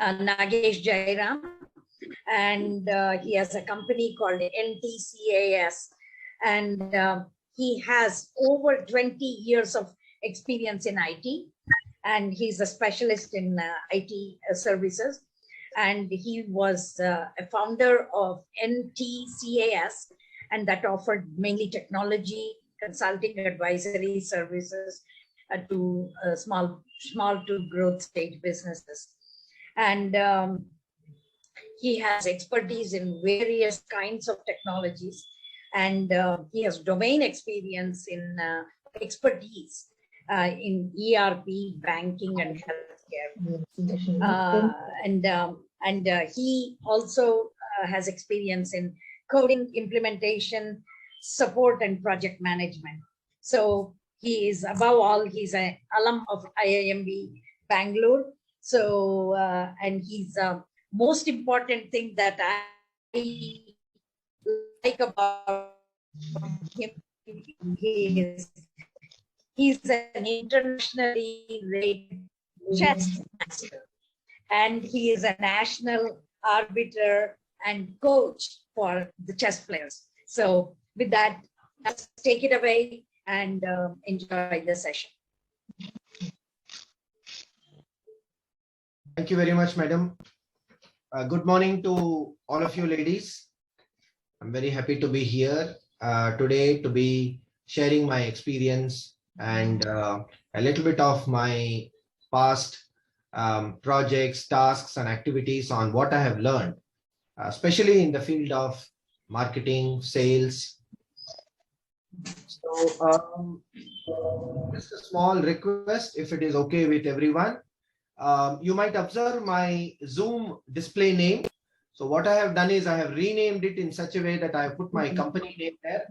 Nagesh Jairam, and he has a company called NTCAS, and he has over 20 years of experience in IT, and he's a specialist in IT services, and he was a founder of NTCAS, and that offered mainly technology, consulting, advisory services to small to growth stage businesses. And he has expertise in various kinds of technologies, and he has domain experience in expertise in ERP, banking, and healthcare. And he also has experience in coding, implementation, support, and project management. So he is, above all, he's an alum of IIMB Bangalore. So, and he's most important thing that I like about him, he's an internationally rated chess master, and he is a national arbiter and coach for the chess players. So with that, let's take it away and enjoy the session. Thank you very much, madam. Good morning to all of you ladies. I'm very happy to be here today to be sharing my experience and a little bit of my past projects, tasks, and activities on what I have learned, especially in the field of marketing, sales. So just a small request, if it is okay with everyone. You might observe my Zoom display name. So what I have done is I have renamed it in such a way that I have put my company name there,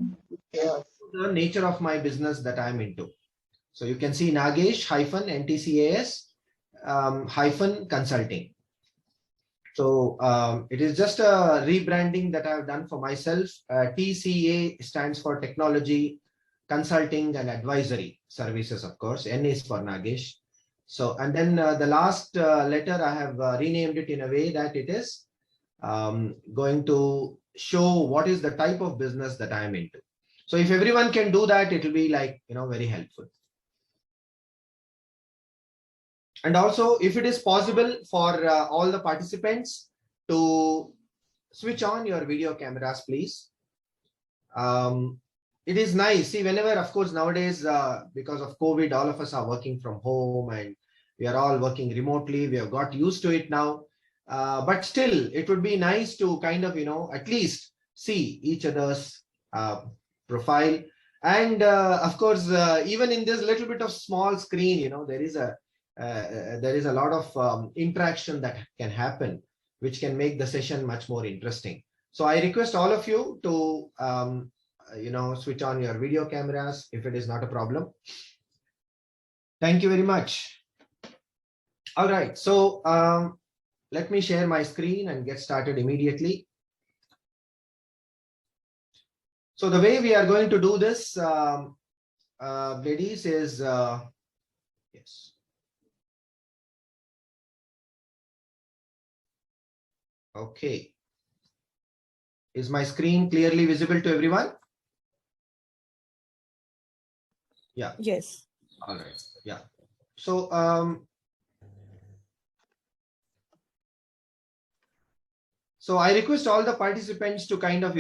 the nature of my business that I'm into. So you can see Nagesh -NTCAS -consulting. So it is just a rebranding that I've done for myself. TCA stands for technology, consulting, and advisory services, of course. N is for Nagesh. So, and then the last letter, I have renamed it in a way that it is going to show what is the type of business that I am into. So if everyone can do that, it will be like, very helpful. And also, if it is possible for all the participants to switch on your video cameras, please. It is nice. See, whenever, of course, nowadays, because of COVID, all of us are working from home and we are all working remotely. We have got used to it now. But still, it would be nice to kind of, at least see each other's profile. And of course, even in this little bit of small screen, there is a lot of interaction that can happen, which can make the session much more interesting. So I request all of you to switch on your video cameras if it is not a problem. Thank you very much. All right, so let me share my screen and get started immediately. So the way we are going to do this, ladies, is yes. Okay. Is my screen clearly visible to everyone? Yeah. Yes. All right. Yeah. So so I request all the participants to kind of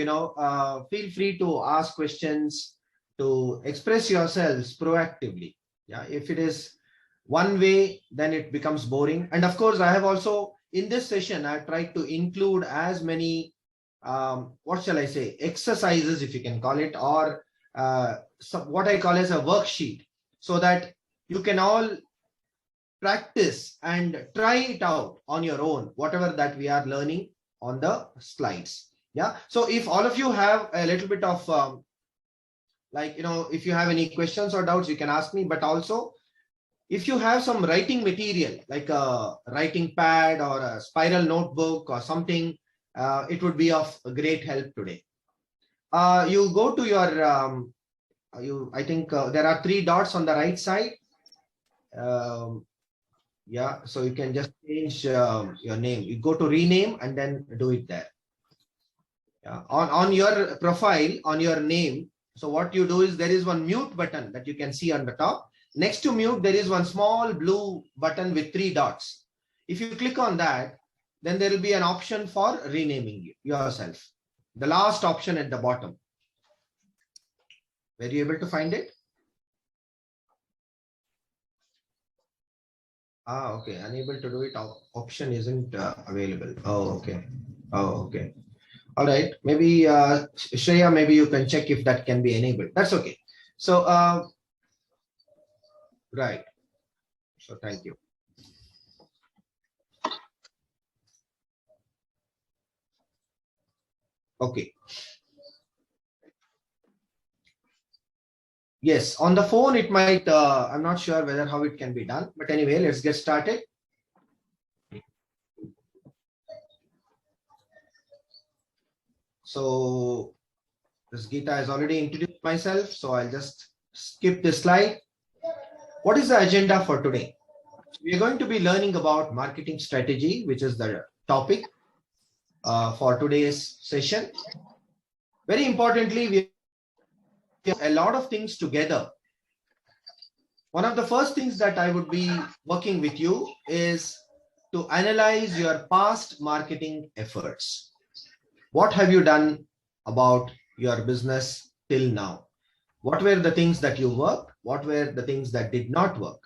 feel free to ask questions, to express yourselves proactively. Yeah. If it is one way, then it becomes boring. And of course, I have also in this session I tried to include as many what shall I say, exercises, if you can call it, or what I call as a worksheet, so that you can all practice and try it out on your own, whatever that we are learning on the slides. Yeah. So if all of you have a little bit of if you have any questions or doubts, you can ask me. But also, if you have some writing material, like a writing pad or a spiral notebook or something, it would be of great help today. You go to your, I think there are 3 dots on the right side. Yeah, so you can just change your name. You go to rename and then do it there. Yeah. On your profile, on your name. So what you do is there is one mute button that you can see on the top. Next to mute, there is one small blue button with 3 dots. If you click on that, then there will be an option for renaming yourself. The last option at the bottom. Were you able to find it? Ah, okay. Unable to do it. Option isn't available. Oh, okay. Oh, okay. All right. Maybe Shreya, maybe you can check if that can be enabled. That's okay. So, right. So thank you. Okay. Yes, on the phone it might, I'm not sure whether how it can be done, but anyway, let's get started. So this Gita has already introduced myself, so I'll just skip this slide. What is the agenda for today? We are going to be learning about marketing strategy, which is the topic for today's session. Very importantly, we have a lot of things together. One of the first things that I would be working with you is to analyze your past marketing efforts. What have you done about your business till now? What were the things that you worked? What were the things that did not work?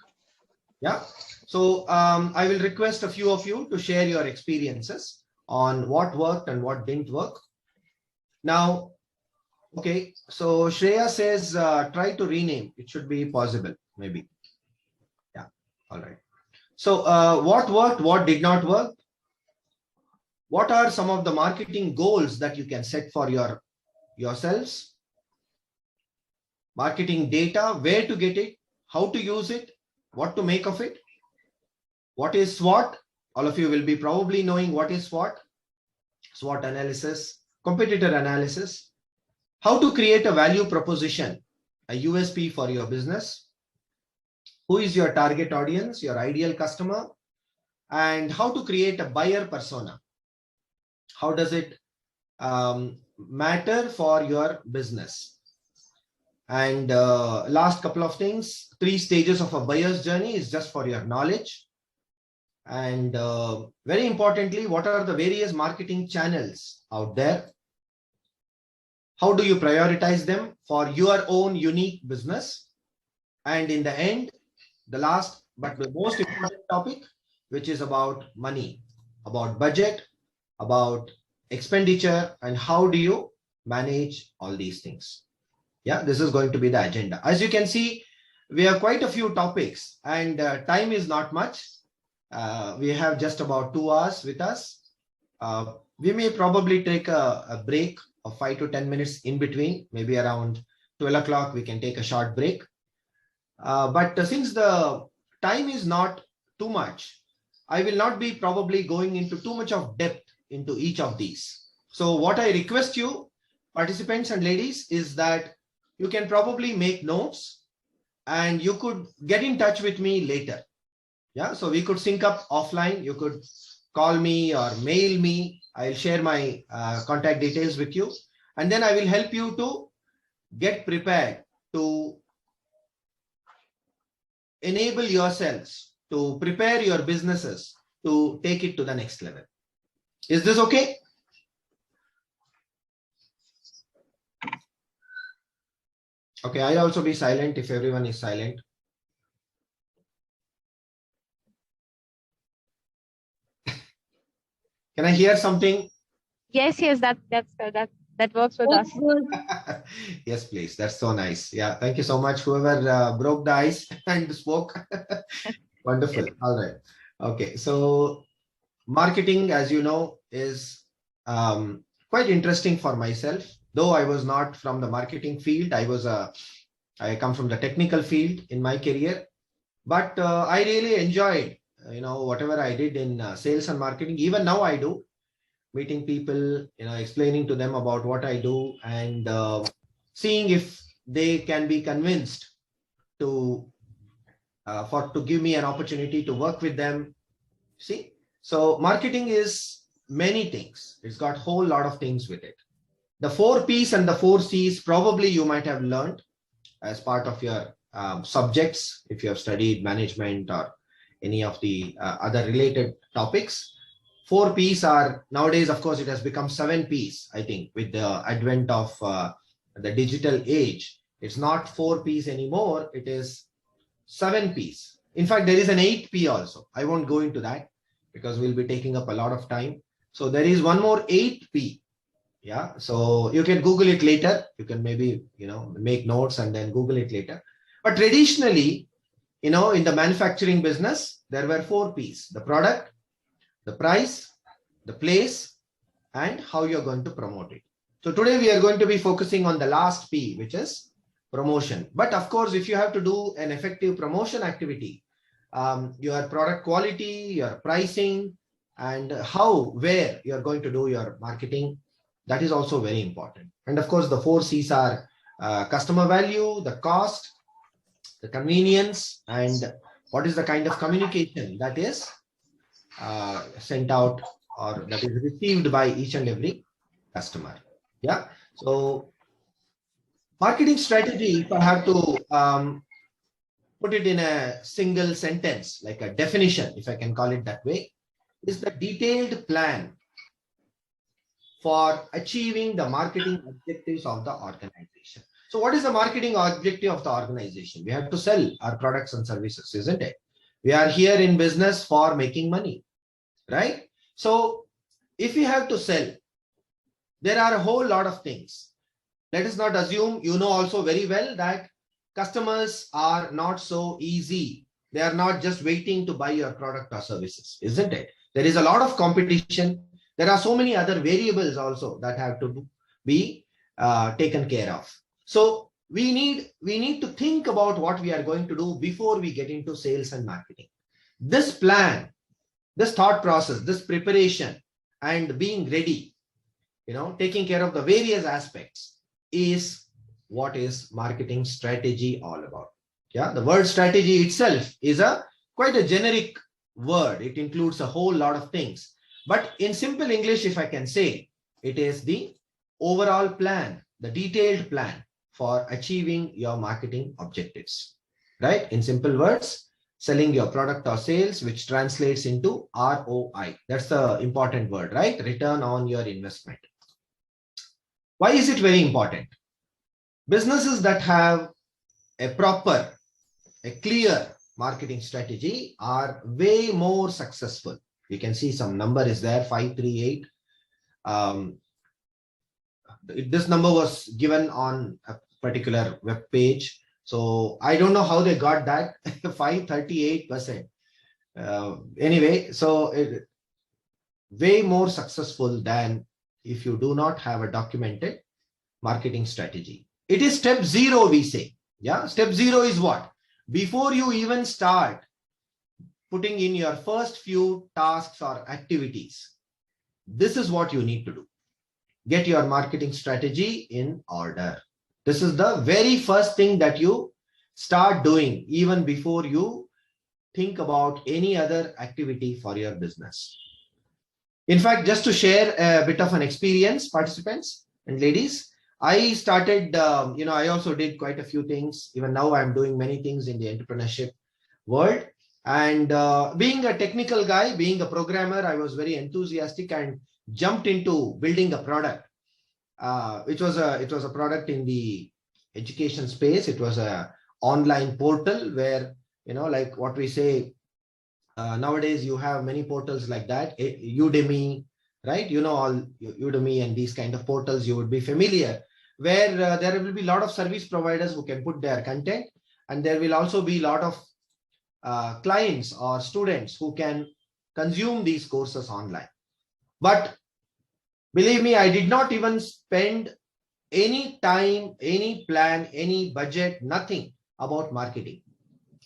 Yeah. So I will request a few of you to share your experiences on what worked and what didn't work. Now, okay, so Shreya says try to rename. It should be possible, maybe. Yeah, all right. So what worked, what did not work? What are some of the marketing goals that you can set for yourselves? Marketing data, where to get it, how to use it, what to make of it? What is SWOT? All of you will be probably knowing what is SWOT. SWOT analysis, competitor analysis. How to create a value proposition, a USP for your business. Who is your target audience, your ideal customer? And how to create a buyer persona. How does it matter for your business? And last couple of things, 3 stages of a buyer's journey is just for your knowledge. And very importantly, what are the various marketing channels out there? How do you prioritize them for your own unique business? And in the end, the last but the most important topic, which is about money, about budget, about expenditure, and how do you manage all these things? Yeah, this is going to be the agenda. As you can see, we have quite a few topics and time is not much. We have just about 2 hours with us. We may probably take a break of 5 to 10 minutes in between, maybe around 12 o'clock, we can take a short break. But since the time is not too much, I will not be probably going into too much of depth into each of these. So what I request you, participants and ladies, is that you can probably make notes and you could get in touch with me later. Yeah, so we could sync up offline. You could call me or mail me. I'll share my contact details with you. And then I will help you to get prepared to enable yourselves to prepare your businesses to take it to the next level. Is this okay? Okay, I'll also be silent if everyone is silent. Can I hear something? Yes, that works with us. Yes, please. That's so nice. Yeah, thank you so much. Whoever broke the ice and spoke. Wonderful. All right. Okay, so marketing, as you know, is quite interesting for myself. Though I was not from the marketing field, I come from the technical field in my career. But I really enjoyed, whatever I did in sales and marketing. Even now I do, meeting people, explaining to them about what I do and seeing if they can be convinced to for to give me an opportunity to work with them. See, so marketing is many things. It's got a whole lot of things with it. The 4 P's and the 4 C's probably you might have learned as part of your subjects if you have studied management or any of the other related topics. 4 P's are nowadays, of course, it has become 7 P's, I think, with the advent of the digital age. It's not 4 P's anymore, it is 7 P's. In fact, there is an 8 P also. I won't go into that because we'll be taking up a lot of time. So there is one more 8 P. Yeah, so you can Google it later. You can maybe, make notes and then Google it later. But traditionally, in the manufacturing business, there were 4 P's: the product, the price, the place, and how you're going to promote it. So today we are going to be focusing on the last P, which is promotion. But of course, if you have to do an effective promotion activity, your product quality, your pricing, and where you're going to do your marketing, that is also very important. And of course, the 4 C's are customer value, the cost, the convenience, and what is the kind of communication that is sent out or that is received by each and every customer. Yeah. So marketing strategy, if I have to put it in a single sentence, like a definition, if I can call it that way, is the detailed plan for achieving the marketing objectives of the organization. So what is the marketing objective of the organization? We have to sell our products and services, isn't it? We are here in business for making money, right? So if we have to sell, there are a whole lot of things. Let us not assume, also very well that customers are not so easy. They are not just waiting to buy your product or services, isn't it? There is a lot of competition. There are so many other variables also that have to be taken care of. So we need to think about what we are going to do before we get into sales and marketing. This plan, this thought process, this preparation and being ready, taking care of the various aspects is what is marketing strategy all about. Yeah, the word strategy itself is quite a generic word. It includes a whole lot of things. But in simple English, if I can say, it is the overall plan, the detailed plan for achieving your marketing objectives, right? In simple words, selling your product or sales, which translates into ROI. That's the important word, right? Return on your investment. Why is it very important? Businesses that have a proper, a clear marketing strategy are way more successful. You can see some number is there, 538. This number was given on a particular web page. So I don't know how they got that 538%. Anyway, so way more successful than if you do not have a documented marketing strategy. It is step 0, we say. Yeah, step 0 is what? Before you even start putting in your first few tasks or activities, this is what you need to do. Get your marketing strategy in order. This is the very first thing that you start doing even before you think about any other activity for your business. In fact, just to share a bit of an experience, participants and ladies, I started, I also did quite a few things. Even now I'm doing many things in the entrepreneurship world. And being a technical guy, being a programmer, I was very enthusiastic and jumped into building a product. It was a product in the education space. It was a online portal where, like what we say, nowadays you have many portals like that. Udemy, right? All Udemy and these kind of portals you would be familiar, where there will be a lot of service providers who can put their content, and there will also be a lot of clients or students who can consume these courses online. But believe me, I did not even spend any time, any plan, any budget, nothing about marketing.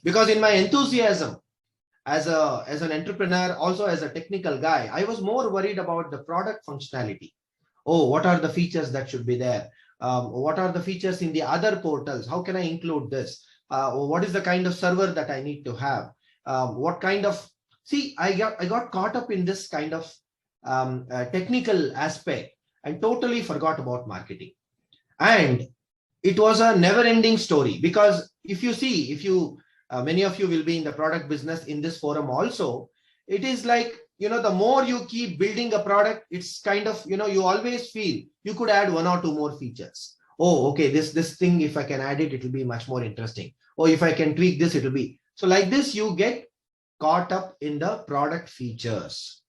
Because in my enthusiasm as an entrepreneur, also as a technical guy, I was more worried about the product functionality. Oh, what are the features that should be there? What are the features in the other portals? How can I include this? what is the kind of server that I need to have, what kind of, see, I got caught up in this kind of technical aspect and totally forgot about marketing. And it was a never ending story, because if you many of you will be in the product business in this forum also, it is like, the more you keep building a product, it's kind of, you always feel you could add one or two more features. Oh, okay, this thing, if I can add it, it will be much more interesting. Or if I can tweak this, it will be. So like this, you get caught up in the product features.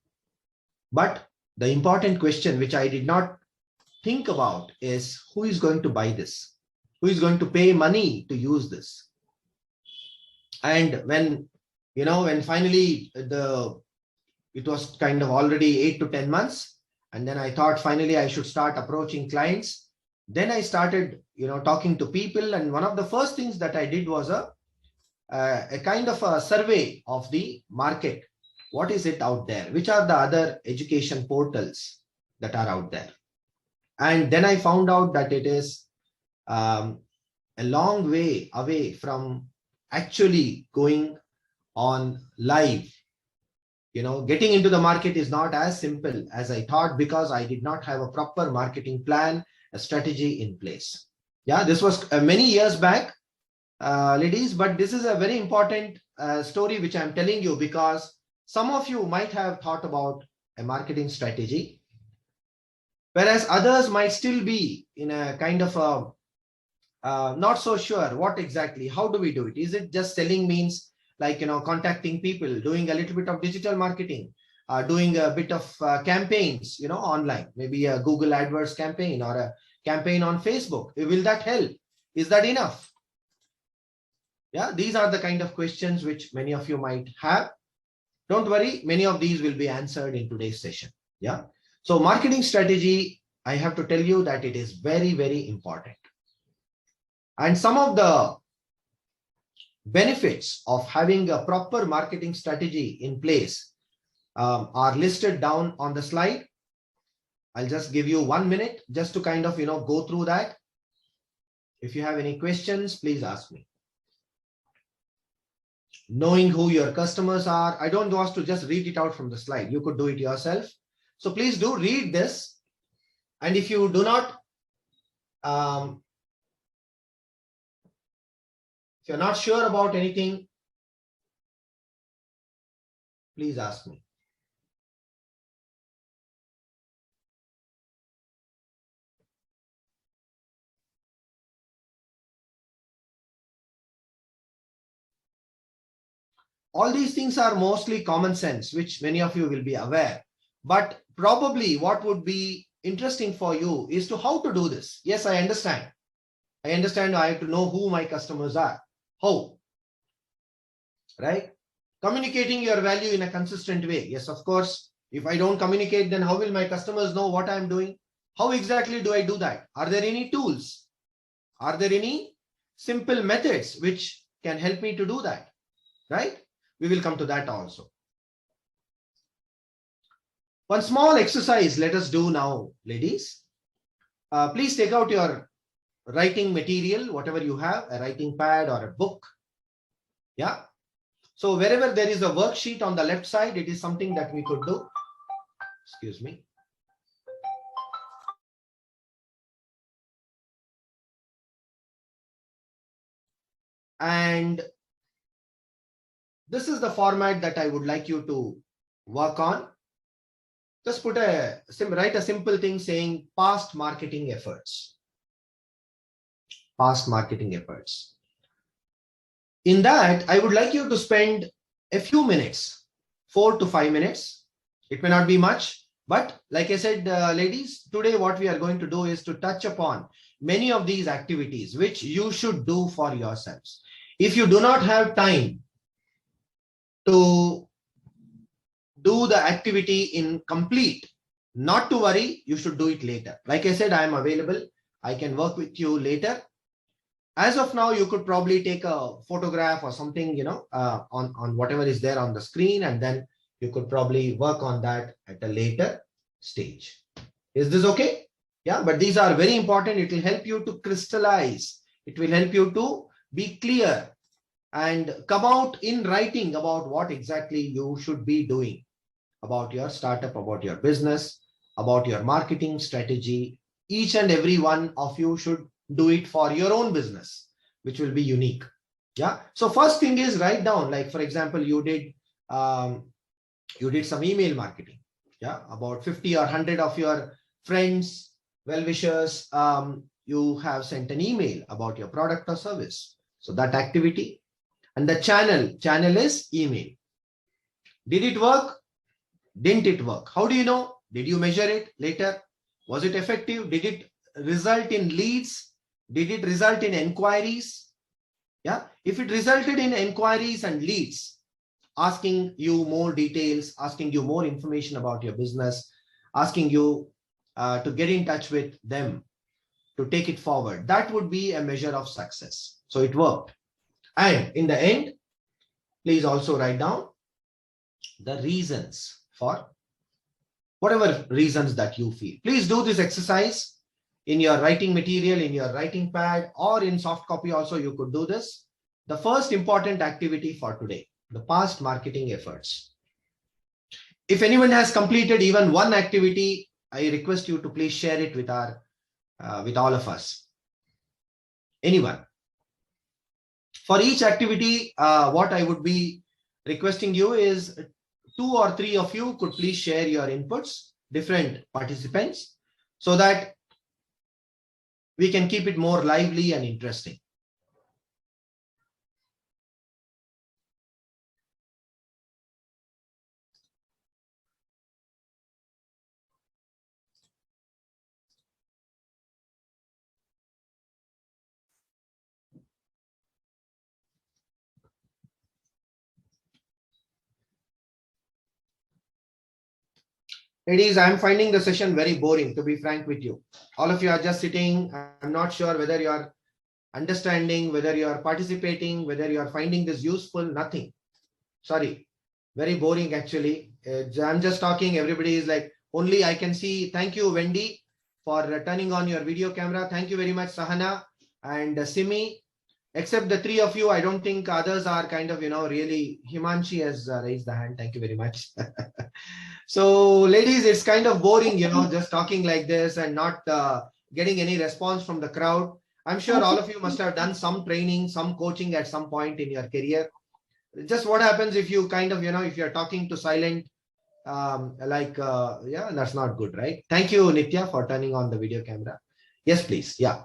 But the important question, which I did not think about, is who is going to buy this? Who is going to pay money to use this? And when finally it was kind of already 8 to 10 months, and then I thought finally I should start approaching clients. Then I started talking to people, and one of the first things that I did was a kind of a survey of the market. What is it out there? Which are the other education portals that are out there? And then I found out that it is a long way away from actually going on live. Getting into the market is not as simple as I thought, because I did not have a proper marketing plan, a strategy in place. Yeah, this was many years back, ladies, but this is a very important story which I'm telling you, because some of you might have thought about a marketing strategy, whereas others might still be in a kind of a not so sure what exactly, how do we do it? Is it just selling means like, contacting people, doing a little bit of digital marketing, doing a bit of campaigns, online, maybe a Google AdWords campaign or a campaign on Facebook. Will that help? Is that enough? Yeah, these are the kind of questions which many of you might have. Don't worry, many of these will be answered in today's session. Yeah. So marketing strategy, I have to tell you that it is very, very important. And some of the benefits of having a proper marketing strategy in place are listed down on the slide. I'll just give you 1 minute just to kind of, go through that. If you have any questions, please ask me. Knowing who your customers are. I don't want to just read it out from the slide. You could do it yourself. So please do read this. And if you do not, if you're not sure about anything, please ask me. All these things are mostly common sense, which many of you will be aware. But probably what would be interesting for you is to how to do this. Yes, I understand. I understand I have to know who my customers are. How? Right? Communicating your value in a consistent way. Yes, of course. If I don't communicate, then how will my customers know what I'm doing? How exactly do I do that? Are there any tools? Are there any simple methods which can help me to do that? Right? We will come to that also. One small exercise let us do now, ladies. Please take out your writing material, whatever you have, a writing pad or a book. Yeah. So wherever there is a worksheet on the left side, it is something that we could do. Excuse me. And this is the format that I would like you to work on. Just write a simple thing saying past marketing efforts. Past marketing efforts. In that, I would like you to spend a few minutes, 4 to 5 minutes. It may not be much, but like I said, ladies, today what we are going to do is to touch upon many of these activities which you should do for yourselves. If you do not have time to do the activity in complete, not to worry, you should do it later. Like I said, I am available. I can work with you later. As of now, you could probably take a photograph or something, on whatever is there on the screen, and then you could probably work on that at a later stage. Is this okay? Yeah, but these are very important. It will help you to crystallize. It will help you to be clear, and come out in writing about what exactly you should be doing about your startup, about your business, about your marketing strategy. Each and every one of you should do it for your own business, which will be unique. Yeah. So first thing is write down, like for example, you did some email marketing. Yeah. About 50 or 100 of your friends, well-wishers, you have sent an email about your product or service. So that activity. And the channel is email. Did it work? Didn't it work? How do you know? Did you measure it later? Was it effective? Did it result in leads? Did it result in inquiries? Yeah. If it resulted in inquiries and leads, asking you more details, asking you more information about your business, asking you to get in touch with them, to take it forward, that would be a measure of success. So it worked. And in the end, please also write down the reasons for whatever reasons that you feel. Please do this exercise in your writing material, in your writing pad, or in soft copy also you could do this. The first important activity for today, the past marketing efforts. If anyone has completed even one activity, I request you to please share it with all of us. Anyone. For each activity, what I would be requesting you is 2 or 3 of you could please share your inputs, different participants, so that we can keep it more lively and interesting. Ladies, I'm finding the session very boring, to be frank with you. All of you are just sitting. I'm not sure whether you are understanding, whether you are participating, whether you are finding this useful, nothing. Sorry, very boring actually. I'm just talking. Everybody is like, only I can see. Thank you, Wendy, for turning on your video camera. Thank you very much, Sahana and Simi. Except the 3 of you, I don't think others are kind of, really. Himanshi has raised the hand. Thank you very much. So ladies, it's kind of boring, just talking like this and not getting any response from the crowd. I'm sure all of you must have done some training, some coaching at some point in your career. Just what happens if you kind of, if you're talking to silent, yeah, that's not good, right? Thank you, Nitya, for turning on the video camera. Yes, please. Yeah.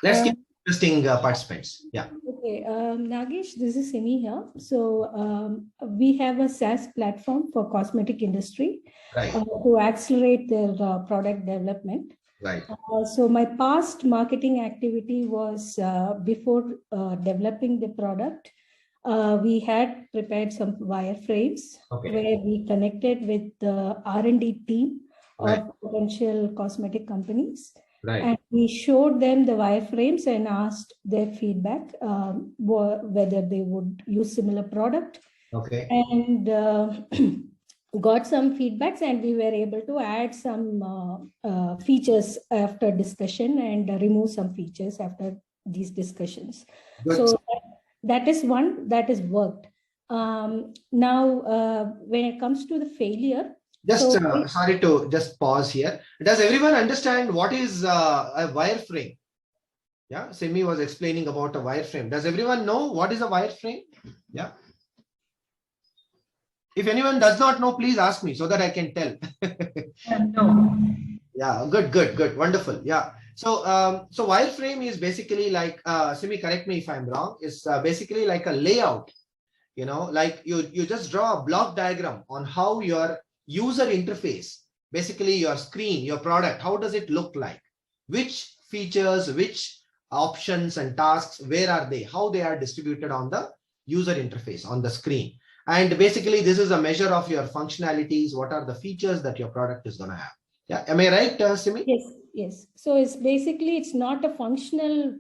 Let's keep interesting participants. Yeah. Okay, Nagesh, this is Simi here. So we have a SaaS platform for cosmetic industry, Right. to accelerate their product development. Right. So my past marketing activity was before developing the product. We had prepared some wireframes, Okay. where we connected with the R&D team Right. of potential cosmetic companies. Right. And we showed them the wireframes and asked their feedback, whether they would use similar product. Okay. And got some feedbacks, and we were able to add some features after discussion and remove some features after these discussions. Good. So that is one that is worked. Now, when it comes to the failure, Just sorry to just pause here. Does everyone understand what is a wireframe? Yeah, Simi was explaining about a wireframe. Does everyone know what is a wireframe? Yeah. If anyone does not know, please ask me so that I can tell. no. Yeah, good, wonderful. Yeah. So, so wireframe is basically like, Simi, correct me if I'm wrong, is basically like a layout. Like you just draw a block diagram on how your user interface, basically your screen, your product, how does it look like? Which features, which options and tasks, where are they? How they are distributed on the user interface, on the screen. And basically, this is a measure of your functionalities. What are the features that your product is going to have? Yeah, am I right, Simi? Yes. So it's not a functional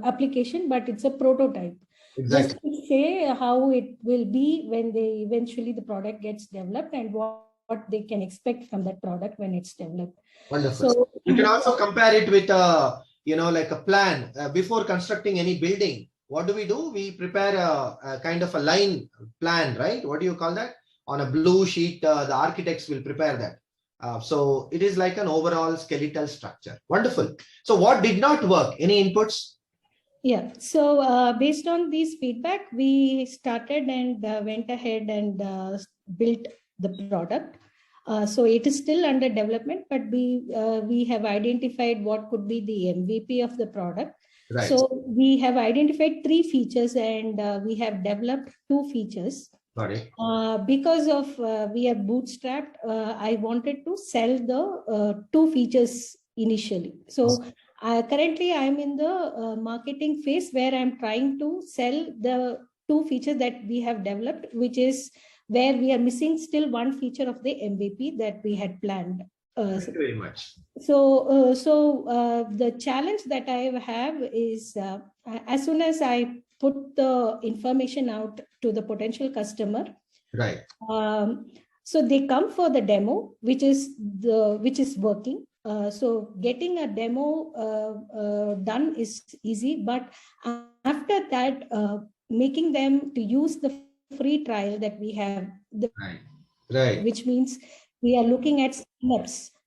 application, but it's a prototype. Exactly. Just to say how it will be when eventually the product gets developed, and what they can expect from that product when it's developed. Wonderful. So you can also compare it with a like a plan before constructing any building. What do? We prepare a kind of a line plan, right? What do you call that? On a blue sheet, the architects will prepare that. So it is like an overall skeletal structure. Wonderful. So what did not work? Any inputs? Yeah, so based on these feedback, we started and went ahead and built the product. So it is still under development, but we have identified what could be the MVP of the product. Right. So we have identified 3 features and we have developed 2 features. Got it. Because of we are bootstrapped, I wanted to sell the 2 features initially. So currently I'm in the marketing phase where I'm trying to sell the 2 features that we have developed, which is where we are missing still 1 feature of the MVP that we had planned. Thank you very much. So the challenge that I have is as soon as I put the information out to the potential customer, right? So they come for the demo, which is working. So getting a demo done is easy, but after that, making them to use the free trial that we have, right, which means we are looking at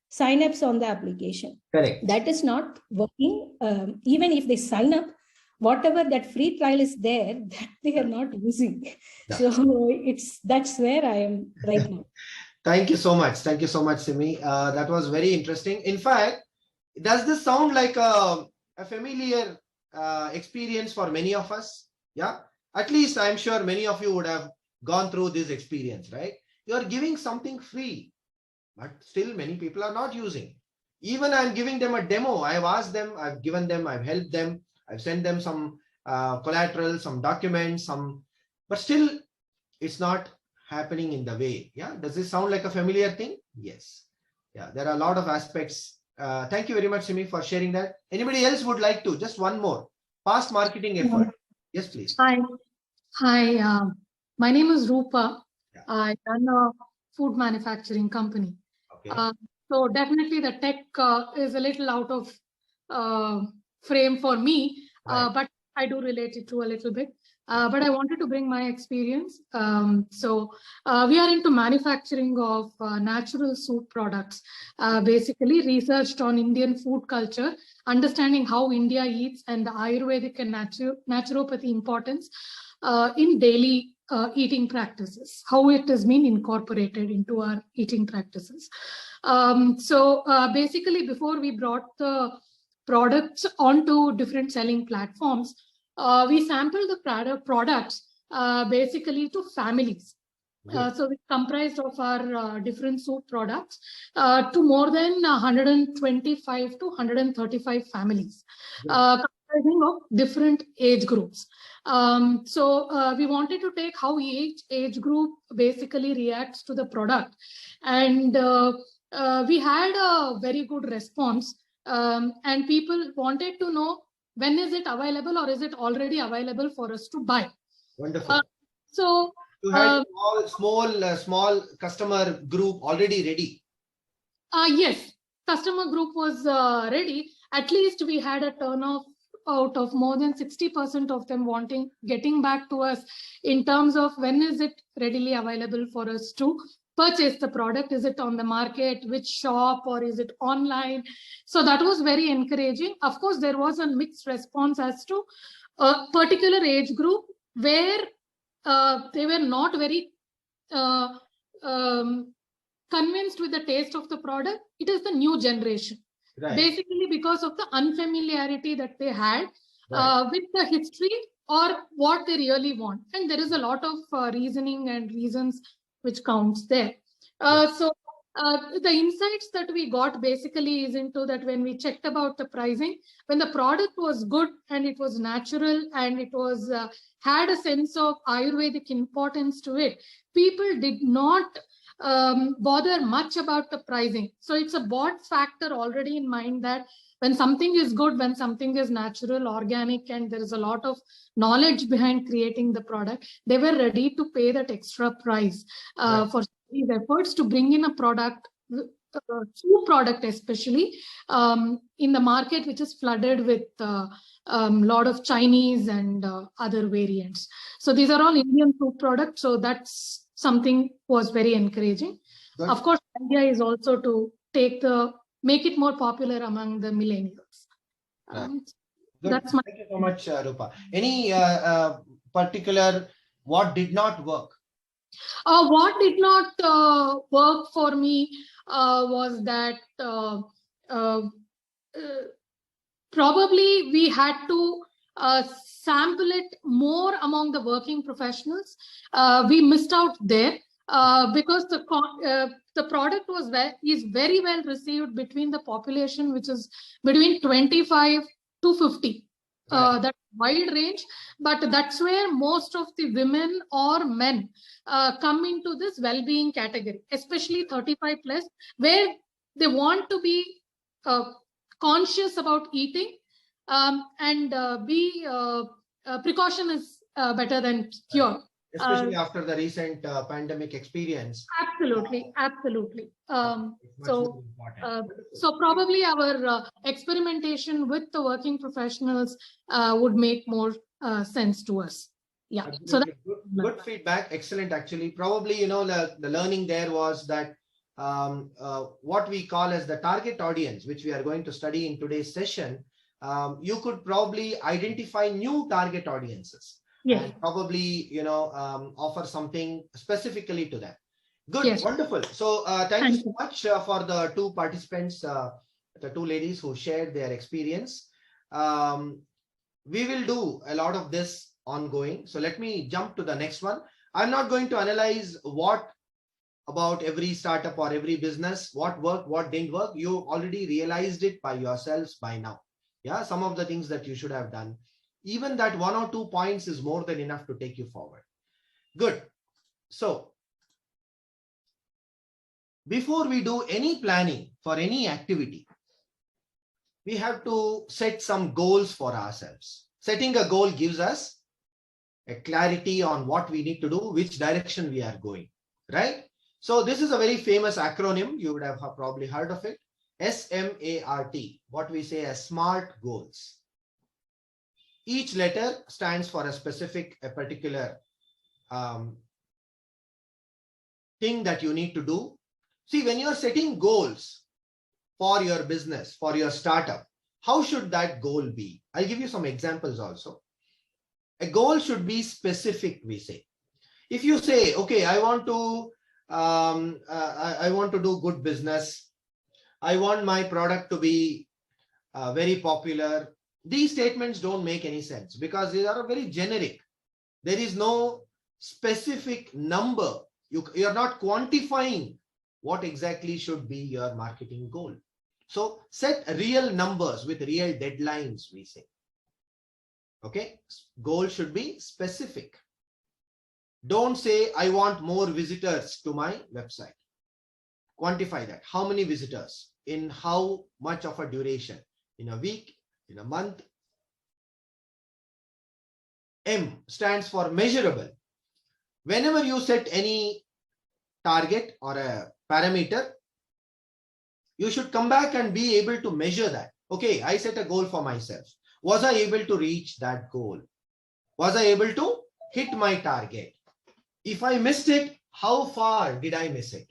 sign-ups on the application. Correct. That is not working. Even if they sign up, whatever that free trial is there, that they are not using. Yeah. So that's where I am right now. Thank you so much. Thank you so much, Simi. That was very interesting. In fact, does this sound like a familiar experience for many of us? Yeah. At least I'm sure many of you would have gone through this experience, right? You are giving something free, but still many people are not using. Even I'm giving them a demo. I've asked them, I've given them, I've helped them, I've sent them some collateral, some documents, but still it's not happening in the way. Yeah. Does this sound like a familiar thing? Yes. Yeah. There are a lot of aspects. Thank you very much, Simi, for sharing that. Anybody else would like to? Just one more. Past marketing effort. Yes, please. Hi. My name is Rupa. Yeah. I run a food manufacturing company. Okay. So definitely the tech is a little out of frame for me, right. But I do relate it to a little bit. But I wanted to bring my experience. So we are into manufacturing of natural soup products, basically researched on Indian food culture, understanding how India eats and the Ayurvedic and naturopathy importance in daily eating practices, how it has been incorporated into our eating practices. So basically, before we brought the products onto different selling platforms, we sampled the products basically to families. So we comprised of our different soup products to more than 125 to 135 families, comprising of different age groups. So we wanted to take how each age group basically reacts to the product. And we had a very good response. And people wanted to know, when is it available or is it already available for us to buy? Wonderful. So you had small customer group already ready. Yes, customer group was ready. At least we had a turnout out of more than 60% of them getting back to us in terms of when is it readily available for us to purchase the product. Is it on the market, which shop, or is it online? So that was very encouraging. Of course, there was a mixed response as to a particular age group where they were not very convinced with the taste of the product. It is the new generation. Right. Basically because of the unfamiliarity that they had with the history or what they really want. And there is a lot of reasoning and reasons which counts there. So the insights that we got basically is into that when we checked about the pricing, when the product was good and it was natural and it was had a sense of Ayurvedic importance to it, people did not bother much about the pricing. So it's a bought factor already in mind that when something is good, when something is natural, organic, and there is a lot of knowledge behind creating the product, they were ready to pay that extra price for these efforts to bring in a product food product, especially in the market, which is flooded with lot of Chinese and other variants. So these are all Indian food products. So that's something was very encouraging. Good. Of course, the idea is also to make it more popular among the millennials. Right. That's Thank you so much, Rupa. Any particular what did not work? What did not work for me was that probably we had to sample it more among the working professionals. We missed out there because the product is very well received between the population, which is between 25 to 50. Right. That wide range, but that's where most of the women or men come into this well-being category, especially 35 plus, where they want to be conscious about eating and be precaution is better than cure. Especially after the recent pandemic experience. Absolutely. It's much more important. So probably our experimentation with the working professionals would make more sense to us. Yeah. Absolutely. So that's good feedback. Excellent. Actually, probably, the learning there was that what we call as the target audience, which we are going to study in today's session, you could probably identify new target audiences. Yes. And probably, offer something specifically to them. Good. Yes. Wonderful. So thank you so much for the two participants, the two ladies who shared their experience. We will do a lot of this ongoing. So let me jump to the next one. I'm not going to analyze what about every startup or every business, what worked, what didn't work. You already realized it by yourselves by now. Yeah, some of the things that you should have done. Even that 1 or 2 points is more than enough to take you forward. Good. So before we do any planning for any activity, we have to set some goals for ourselves. Setting a goal gives us a clarity on what we need to do, which direction we are going, right? So this is a very famous acronym. You would have probably heard of it. SMART, what we say as SMART goals. Each letter stands for a particular thing that you need to do. See, when you're setting goals for your business, for your startup, how should that goal be? I'll give you some examples also. A goal should be specific, we say. If you say, okay, I want to do good business. I want my product to be very popular. These statements don't make any sense because they are very generic. There is no specific number. You're not quantifying what exactly should be your marketing goal. So set real numbers with real deadlines, we say. Okay, goal should be specific. Don't say, I want more visitors to my website. Quantify that. How many visitors? In how much of a duration? In a week? In a month? M stands for measurable. Whenever you set any target or a parameter, you should come back and be able to measure that. Okay, I set a goal for myself. Was I able to reach that goal? Was I able to hit my target? If I missed it, how far did I miss it?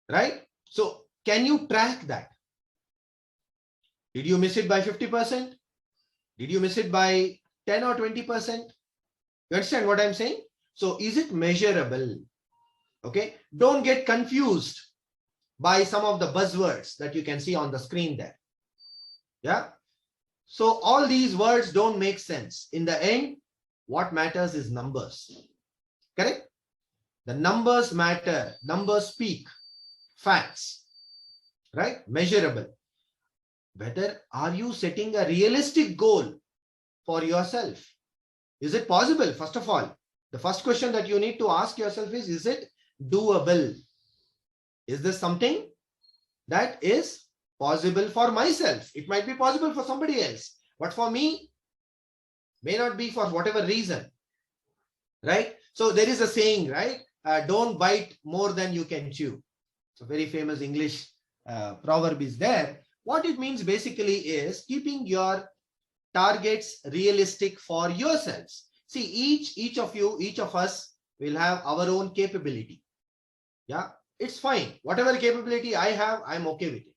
Right? So can you track that? Did you miss it by 50%? Did you miss it by 10 or 20%? You understand what I'm saying? So is it measurable? Okay. Don't get confused by some of the buzzwords that you can see on the screen there. Yeah. So all these words don't make sense. In the end, what matters is numbers. Correct? The numbers matter. Numbers speak. Facts. Right? Measurable. Whether are you setting a realistic goal for yourself? Is it possible? First of all, the first question that you need to ask yourself is it doable? Is this something that is possible for myself? It might be possible for somebody else, but for me, may not be for whatever reason, right? So there is a saying, right? Don't bite more than you can chew. It's a very famous English proverb is there. What it means basically is keeping your targets realistic for yourselves. See, each of you, each of us will have our own capability. Yeah, it's fine. Whatever capability I have, I'm okay with it.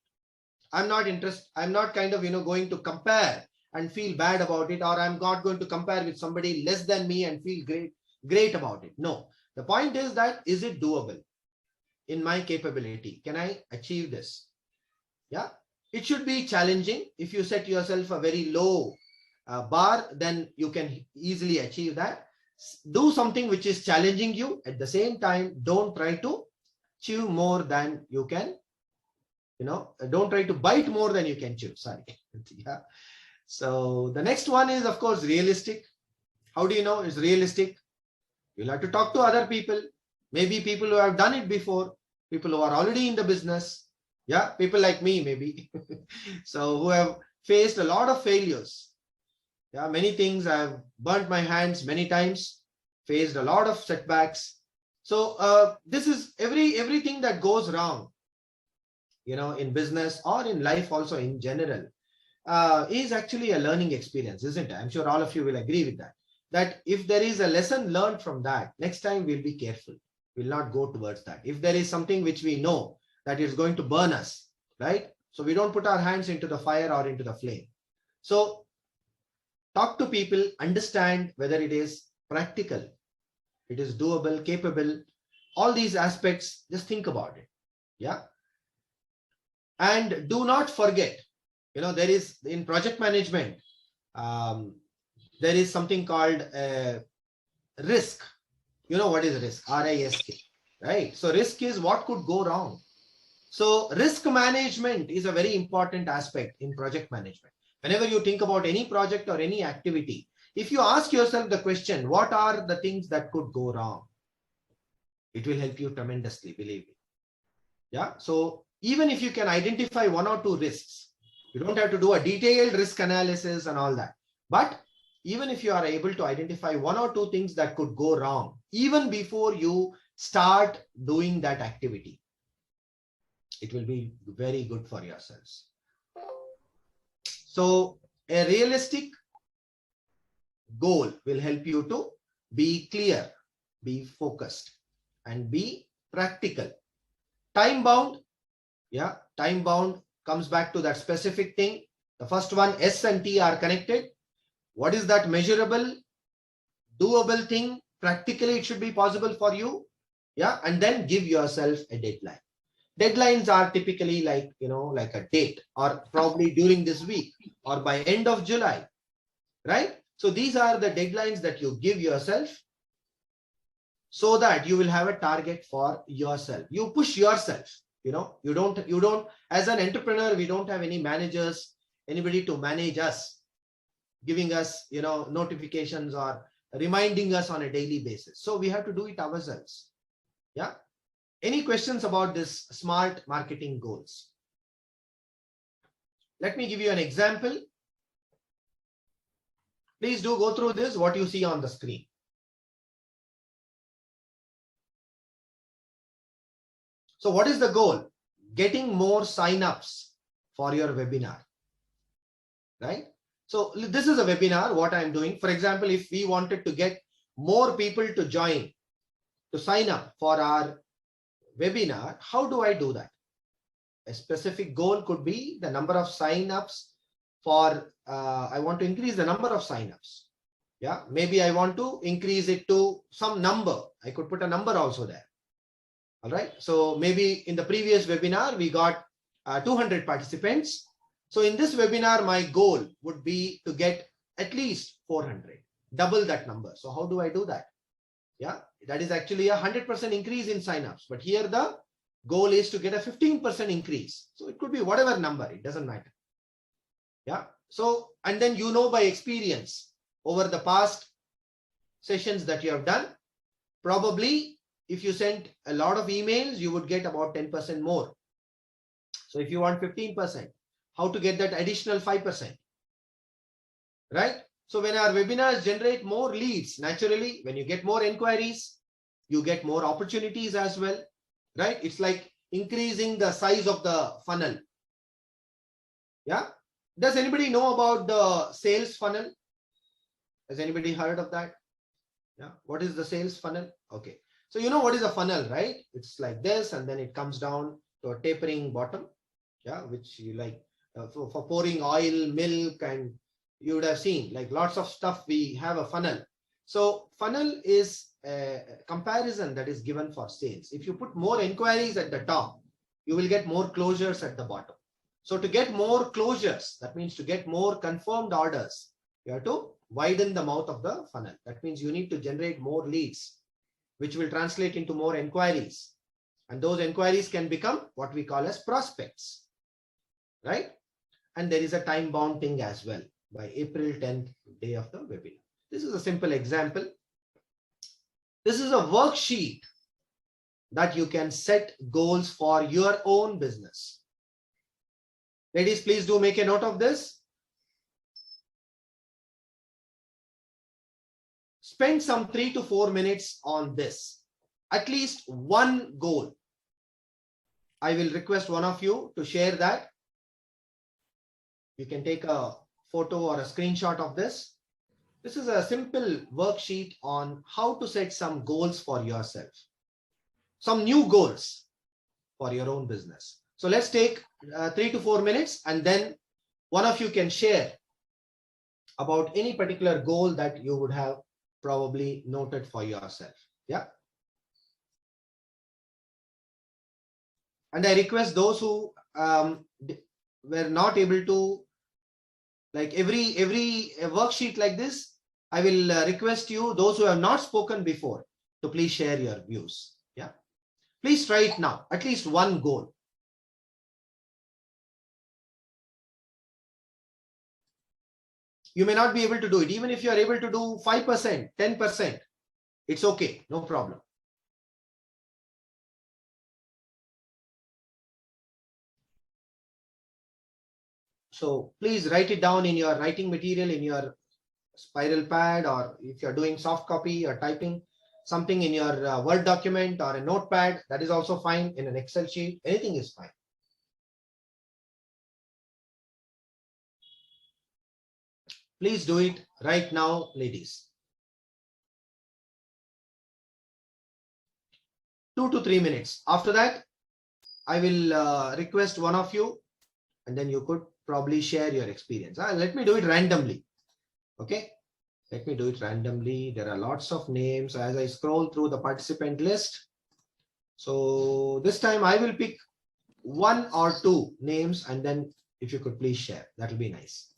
I'm not interested. I'm not kind of, going to compare and feel bad about it, or I'm not going to compare with somebody less than me and feel great about it. No, the point is that, is it doable in my capability? Can I achieve this? Yeah, it should be challenging. If you set yourself a very low bar, then you can easily achieve that. Do something which is challenging you. At the same time, don't try to chew more than you can, don't try to bite more than you can chew. Sorry. Yeah. So the next one is, of course, realistic. How do you know it's realistic? You'll have to talk to other people, maybe people who have done it before, people who are already in the business. Yeah, people like me, maybe. So who have faced a lot of failures. Yeah, many things. I've burnt my hands many times, faced a lot of setbacks. So this is everything that goes wrong, in business or in life also in general, is actually a learning experience, isn't it? I'm sure all of you will agree with that. That if there is a lesson learned from that, next time we'll be careful. We'll not go towards that. If there is something which we know that is going to burn us, right? So we don't put our hands into the fire or into the flame. So talk to people, understand whether it is practical, it is doable, capable, all these aspects, just think about it. Yeah. And do not forget, there is in project management, there is something called risk. You know what is risk? R-I-S-K, right? So risk is what could go wrong. So risk management is a very important aspect in project management. Whenever you think about any project or any activity, if you ask yourself the question, what are the things that could go wrong? It will help you tremendously, believe me. Yeah. So even if you can identify one or two risks, you don't have to do a detailed risk analysis and all that. But even if you are able to identify one or two things that could go wrong, even before you start doing that activity, it will be very good for yourselves. So a realistic goal will help you to be clear, be focused, and be practical. Time bound. Yeah, time bound comes back to that specific thing. The first one, S and T are connected. What is that measurable, doable thing? Practically, it should be possible for you. Yeah, and then give yourself a deadline. Deadlines are typically like, like a date, or probably during this week or by end of July, right? So these are the deadlines that you give yourself so that you will have a target for yourself. You push yourself, you don't, as an entrepreneur, we don't have any managers, anybody to manage us, giving us, notifications or reminding us on a daily basis. So we have to do it ourselves. Yeah. Any questions about this smart marketing goals? Let me give you an example. Please do go through this, what you see on the screen. So what is the goal? Getting more signups for your webinar, right? So this is a webinar, what I'm doing. For example, if we wanted to get more people to join, to sign up for our webinar, how do I do that? A specific goal could be the number of signups for, I want to increase the number of signups. Yeah, maybe I want to increase it to some number. I could put a number also there. All right. So maybe in the previous webinar, we got 200 participants. So in this webinar, my goal would be to get at least 400, double that number. So how do I do that? Yeah, that is actually a 100% increase in signups. But here the goal is to get a 15% increase. So it could be whatever number, it doesn't matter. Yeah. So, and then by experience over the past sessions that you have done, probably if you sent a lot of emails, you would get about 10% more. So if you want 15%, how to get that additional 5%? Right? So when our webinars generate more leads, naturally, when you get more inquiries, you get more opportunities as well, right? It's like increasing the size of the funnel. Yeah. Does anybody know about the sales funnel? Has anybody heard of that? Yeah. What is the sales funnel? Okay. So you know what is a funnel, right? It's like this, and then it comes down to a tapering bottom. Yeah, which you like for pouring oil, milk, and you would have seen like lots of stuff. We have a funnel. So funnel is a comparison that is given for sales. If you put more inquiries at the top, you will get more closures at the bottom. So to get more closures, that means to get more confirmed orders, you have to widen the mouth of the funnel. That means you need to generate more leads, which will translate into more inquiries. And those inquiries can become what we call as prospects, right? And there is a time-bound thing as well by April 10th, day of the webinar. This is a simple example. This is a worksheet that you can set goals for your own business. Ladies, please do make a note of this. Spend some 3 to 4 minutes on this. At least one goal. I will request one of you to share that. You can take a photo or a screenshot of this. This is a simple worksheet on how to set some goals for yourself. Some new goals for your own business. So let's take 3 to 4 minutes, and then one of you can share about any particular goal that you would have probably noted for yourself. Yeah. And I request those who were not able to, like every worksheet like this, I will request you, those who have not spoken before, to please share your views. Yeah. Please try it now, at least one goal. You may not be able to do it. Even if you are able to do 5%, 10%, it's okay, no problem. So please write it down in your writing material, in your spiral pad, or if you're doing soft copy or typing something in your Word document or a notepad, that is also fine. In an Excel sheet, anything is fine. Please do it right now, ladies. 2 to 3 minutes. After that, I will request one of you, and then you could probably share your experience. Let me do it randomly. Okay. Let me do it randomly. There are lots of names as I scroll through the participant list. So this time I will pick 1 or 2 names, and then if you could please share, that will be nice.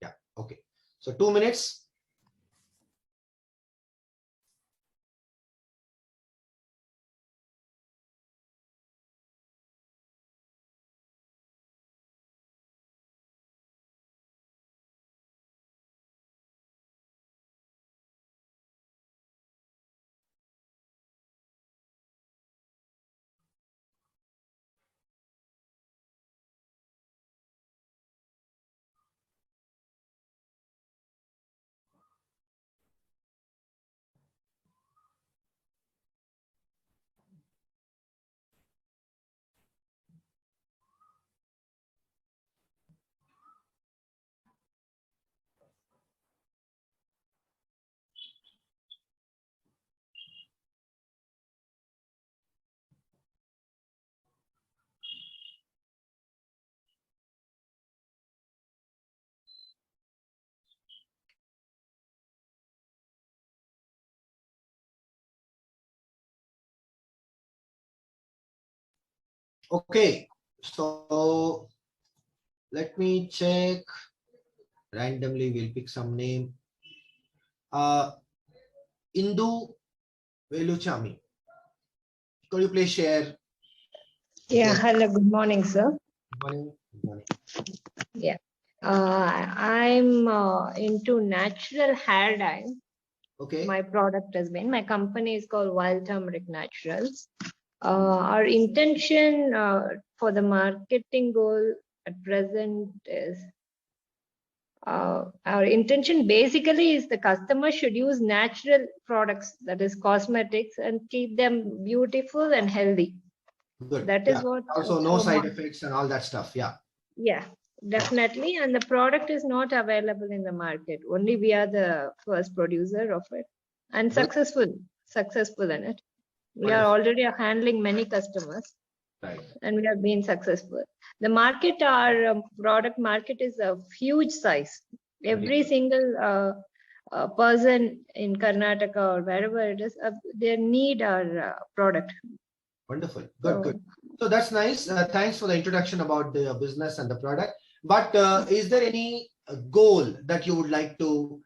Yeah. Okay. So 2 minutes. Okay, so let me check randomly. We'll pick some name. Indu Veluchami. Could you please share? Yeah, hello, good morning, sir. Good morning. Good morning. Yeah, I'm into natural hair dye. Okay. My product has been, my company is called Wild Turmeric Naturals. Our intention for the marketing goal at present is, our intention basically is the customer should use natural products, that is cosmetics, and keep them beautiful and healthy. Good. That is Yeah. what. Also, no side effects and all that stuff. Yeah. Yeah, definitely. And the product is not available in the market. Only we are the first producer of it, and Good. successful in it. We Wonderful. are already handling many customers, Right. and we have been successful. The market, our product market is a huge size. Every single person in Karnataka or wherever it is, they need our product. Wonderful. Good, So, good. So that's nice. Thanks for the introduction about the business and the product. But is there any goal that you would like to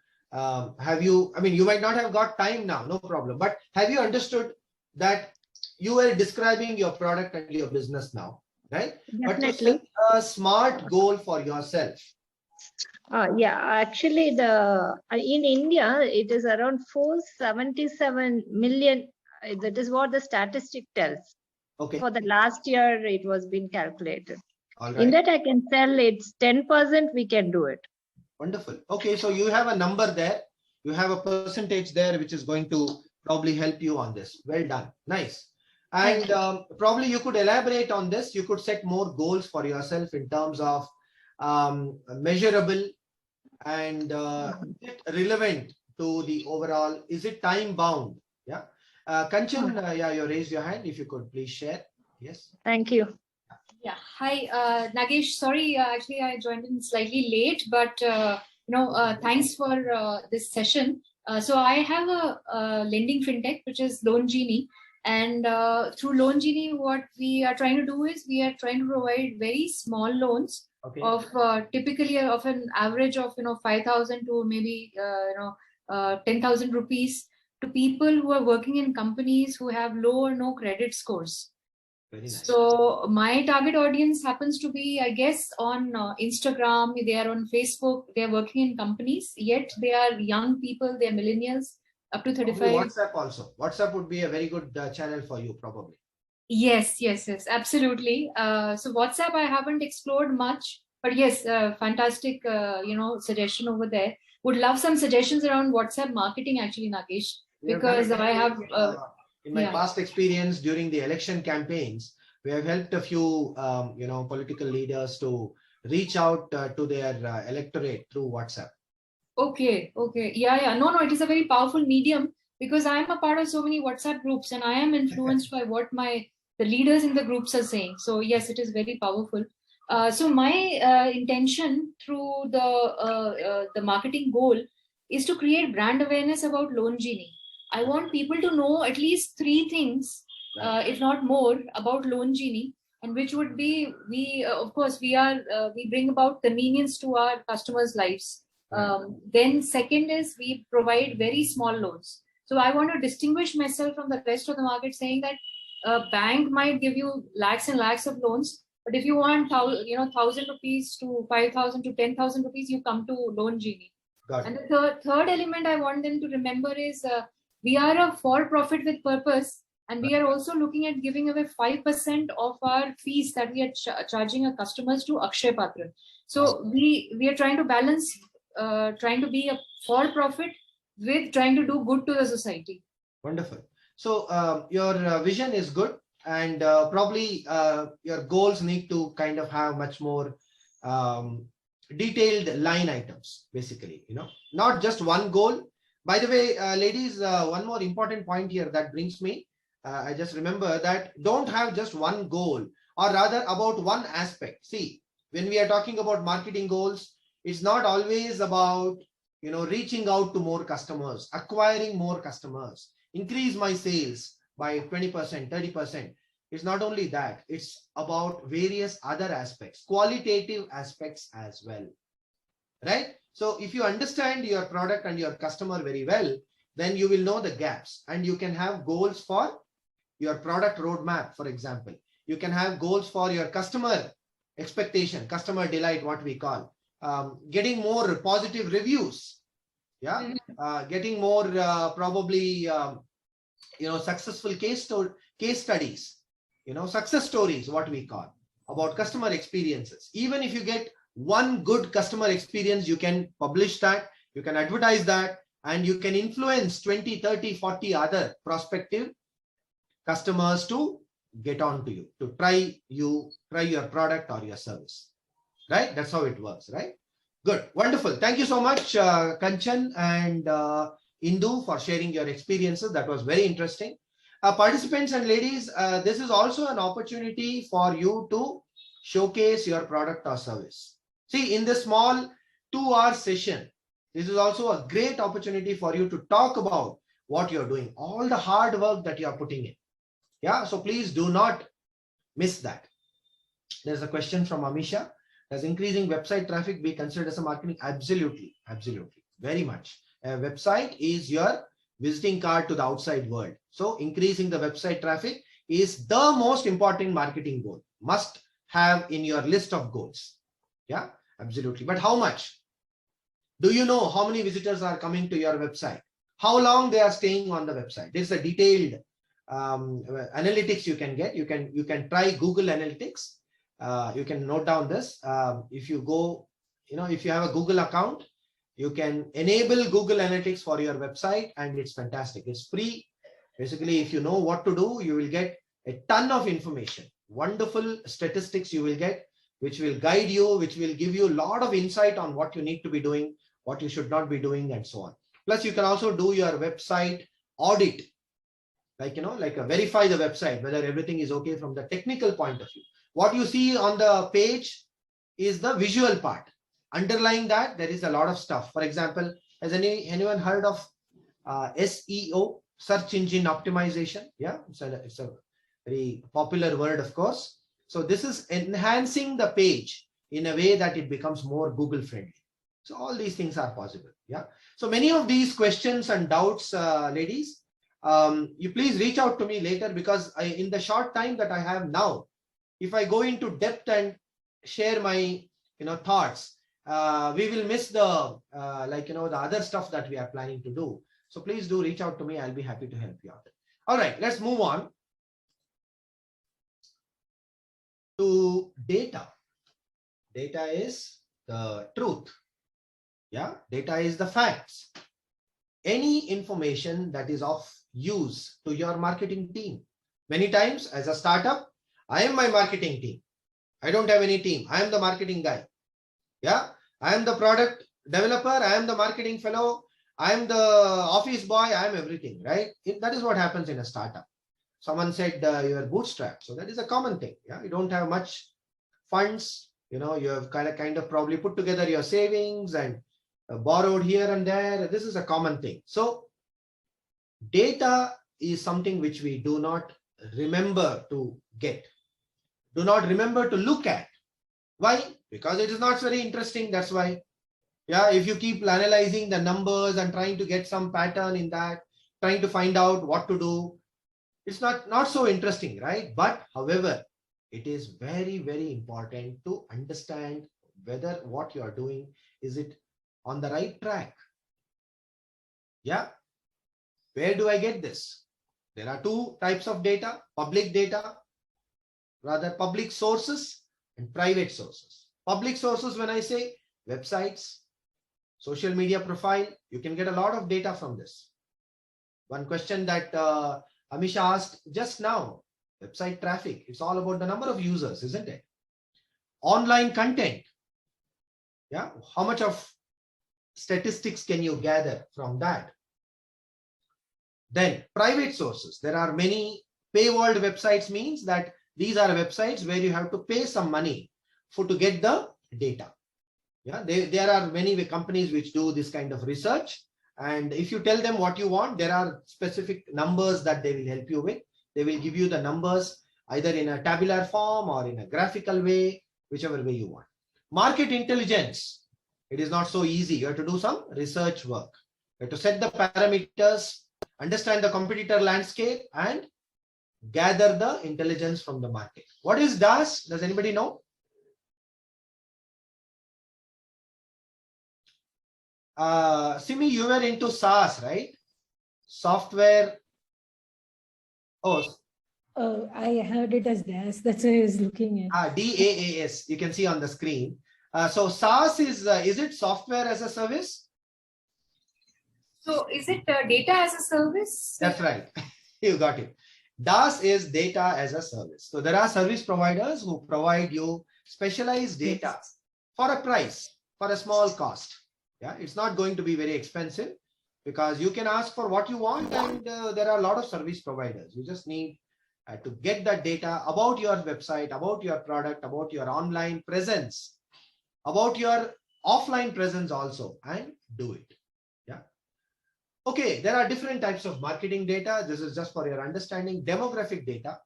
have you? I mean, you might not have got time now, no problem. But have you understood that you were describing your product and your business now, right? But to set a smart goal for yourself. yeah, actually, in India, it is around 477 million. That is what the statistic tells. Okay. For the last year, it was been calculated. All right. In that, I can tell it's 10%. We can do it. Wonderful. Okay, so you have a number there. You have a percentage there, which is going to probably help you on this. Well done. Nice. And probably you could elaborate on this. You could set more goals for yourself in terms of measurable and relevant to the overall. Is it time bound? Yeah. Kanchan, yeah, you raised your hand. If you could please share. Yes. Thank you. Yeah. Hi, Nagesh. Sorry, actually I joined in slightly late, but thanks for this session. So I have a lending fintech, which is Loan Genie. And through Loan Genie, what we are trying to do is we are trying to provide very small loans of typically of an average of 5,000 to maybe 10,000 rupees to people who are working in companies who have low or no credit scores. Very nice. So my target audience happens to be, I guess, on Instagram. They are on Facebook. They are working in companies. Yet they are young people. They are millennials up to 35. WhatsApp also. WhatsApp would be a very good channel for you, probably. Yes, absolutely. So WhatsApp I haven't explored much, but yes, fantastic, suggestion over there. Would love some suggestions around WhatsApp marketing, actually, Nagesh, because I have. In my past experience during the election campaigns, we have helped a few, political leaders to reach out to their electorate through WhatsApp. Okay. Yeah. No, it is a very powerful medium because I am a part of so many WhatsApp groups and I am influenced by what the leaders in the groups are saying. So yes, it is very powerful. So my intention through the marketing goal is to create brand awareness about Loan Genie. I want people to know at least 3 things, if not more, about Loan Genie, and which would be we bring about convenience to our customers' lives. Then second is we provide very small loans. So I want to distinguish myself from the rest of the market, saying that a bank might give you lakhs and lakhs of loans, but if you want 1,000 rupees to 5,000 to 10,000 rupees, you come to Loan Genie. And the third element I want them to remember is we are a for-profit with purpose, and we are also looking at giving away 5% of our fees that we are charging our customers to Akshay Patra. So we are trying to balance, trying to be a for-profit with trying to do good to the society. Wonderful. So your vision is good, and probably your goals need to kind of have much more detailed line items, basically, not just one goal. By the way, ladies, one more important point here that brings me, I just remember that don't have just one goal, or rather about one aspect. See, when we are talking about marketing goals, it's not always about, reaching out to more customers, acquiring more customers, increase my sales by 20%, 30%. It's not only that, it's about various other aspects, qualitative aspects as well, right? So if you understand your product and your customer very well, then you will know the gaps, and you can have goals for your product roadmap. For example, you can have goals for your customer expectation, customer delight, what we call, getting more positive reviews. Yeah. Getting more probably, successful case studies, success stories, what we call, about customer experiences. Even if you get one good customer experience, you can publish that, you can advertise that, and you can influence 20, 30, 40 other prospective customers to get on to you, to try your product or your service, right? That's how it works, right? Good, wonderful. Thank you so much, Kanchan and Indu, for sharing your experiences. That was very interesting. Participants and ladies, this is also an opportunity for you to showcase your product or service. See, in this small 2-hour session, this is also a great opportunity for you to talk about what you're doing, all the hard work that you are putting in. Yeah, so please do not miss that. There's a question from Amisha. Does increasing website traffic be considered as a marketing? Absolutely, absolutely, very much. A website is your visiting card to the outside world. So increasing the website traffic is the most important marketing goal. Must have in your list of goals. Yeah, absolutely. But how much? Do you know how many visitors are coming to your website? How long they are staying on the website? There's a detailed analytics you can get. You can try Google Analytics. You can note down this. If you go, if you have a Google account, you can enable Google Analytics for your website, and it's fantastic. It's free. Basically, if you know what to do, you will get a ton of information. Wonderful statistics you will get, which will guide you, which will give you a lot of insight on what you need to be doing, what you should not be doing, and so on. Plus, you can also do your website audit, verify the website, whether everything is okay from the technical point of view. What you see on the page is the visual part. Underlying that, there is a lot of stuff. For example, has anyone heard of SEO, search engine optimization? Yeah, it's a very popular word, of course. So this is enhancing the page in a way that it becomes more Google friendly. So all these things are possible. Yeah. So many of these questions and doubts, ladies, you please reach out to me later, because in the short time that I have now, if I go into depth and share my thoughts, we will miss the the other stuff that we are planning to do. So please do reach out to me. I'll be happy to help you out. All right, let's move on to data. Data is the truth. Yeah, data is the facts. Any information that is of use to your marketing team. Many times as a startup, I am my marketing team. I don't have any team. I am the marketing guy. Yeah, I am the product developer. I am the marketing fellow. I am the office boy. I am everything, right? That is what happens in a startup. Someone said you are bootstrapped. So that is a common thing. Yeah, you don't have much funds. You have kind of probably put together your savings and borrowed here and there. This is a common thing. So data is something which we do not remember to get, do not remember to look at. Why? Because it is not very interesting. That's why. Yeah, if you keep analyzing the numbers and trying to get some pattern in that, trying to find out what to do, it's not so interesting, right? But however, it is very, very important to understand whether what you are doing, is it on the right track? Yeah. Where do I get this? There are two types of data: public sources and private sources. Public sources, when I say websites, social media profile, you can get a lot of data from this. One question that Amisha asked just now, website traffic, it's all about the number of users, isn't it? Online content. Yeah, how much of statistics can you gather from that? Then private sources. There are many paywalled websites, means that these are websites where you have to pay some money to get the data. Yeah, there are many companies which do this kind of research. And if you tell them what you want, there are specific numbers that they will help you with. They will give you the numbers either in a tabular form or in a graphical way, whichever way you want. Market intelligence. It is not so easy. You have to do some research work. You have to set the parameters, understand the competitor landscape, and gather the intelligence from the market. What is DAS? Does anybody know? Simi, you were into SaaS, right? Software. Oh, I heard it as DAS. That's why I was looking at. DAAS. You can see on the screen. So SaaS is it software as a service? So is it data as a service? That's right. You got it. DaaS is data as a service. So there are service providers who provide you specialized data for a price, for a small cost. Yeah, it's not going to be very expensive because you can ask for what you want, and there are a lot of service providers. You just need to get that data about your website, about your product, about your online presence, about your offline presence also, and do it. Yeah. Okay, there are different types of marketing data. This is just for your understanding. Demographic data.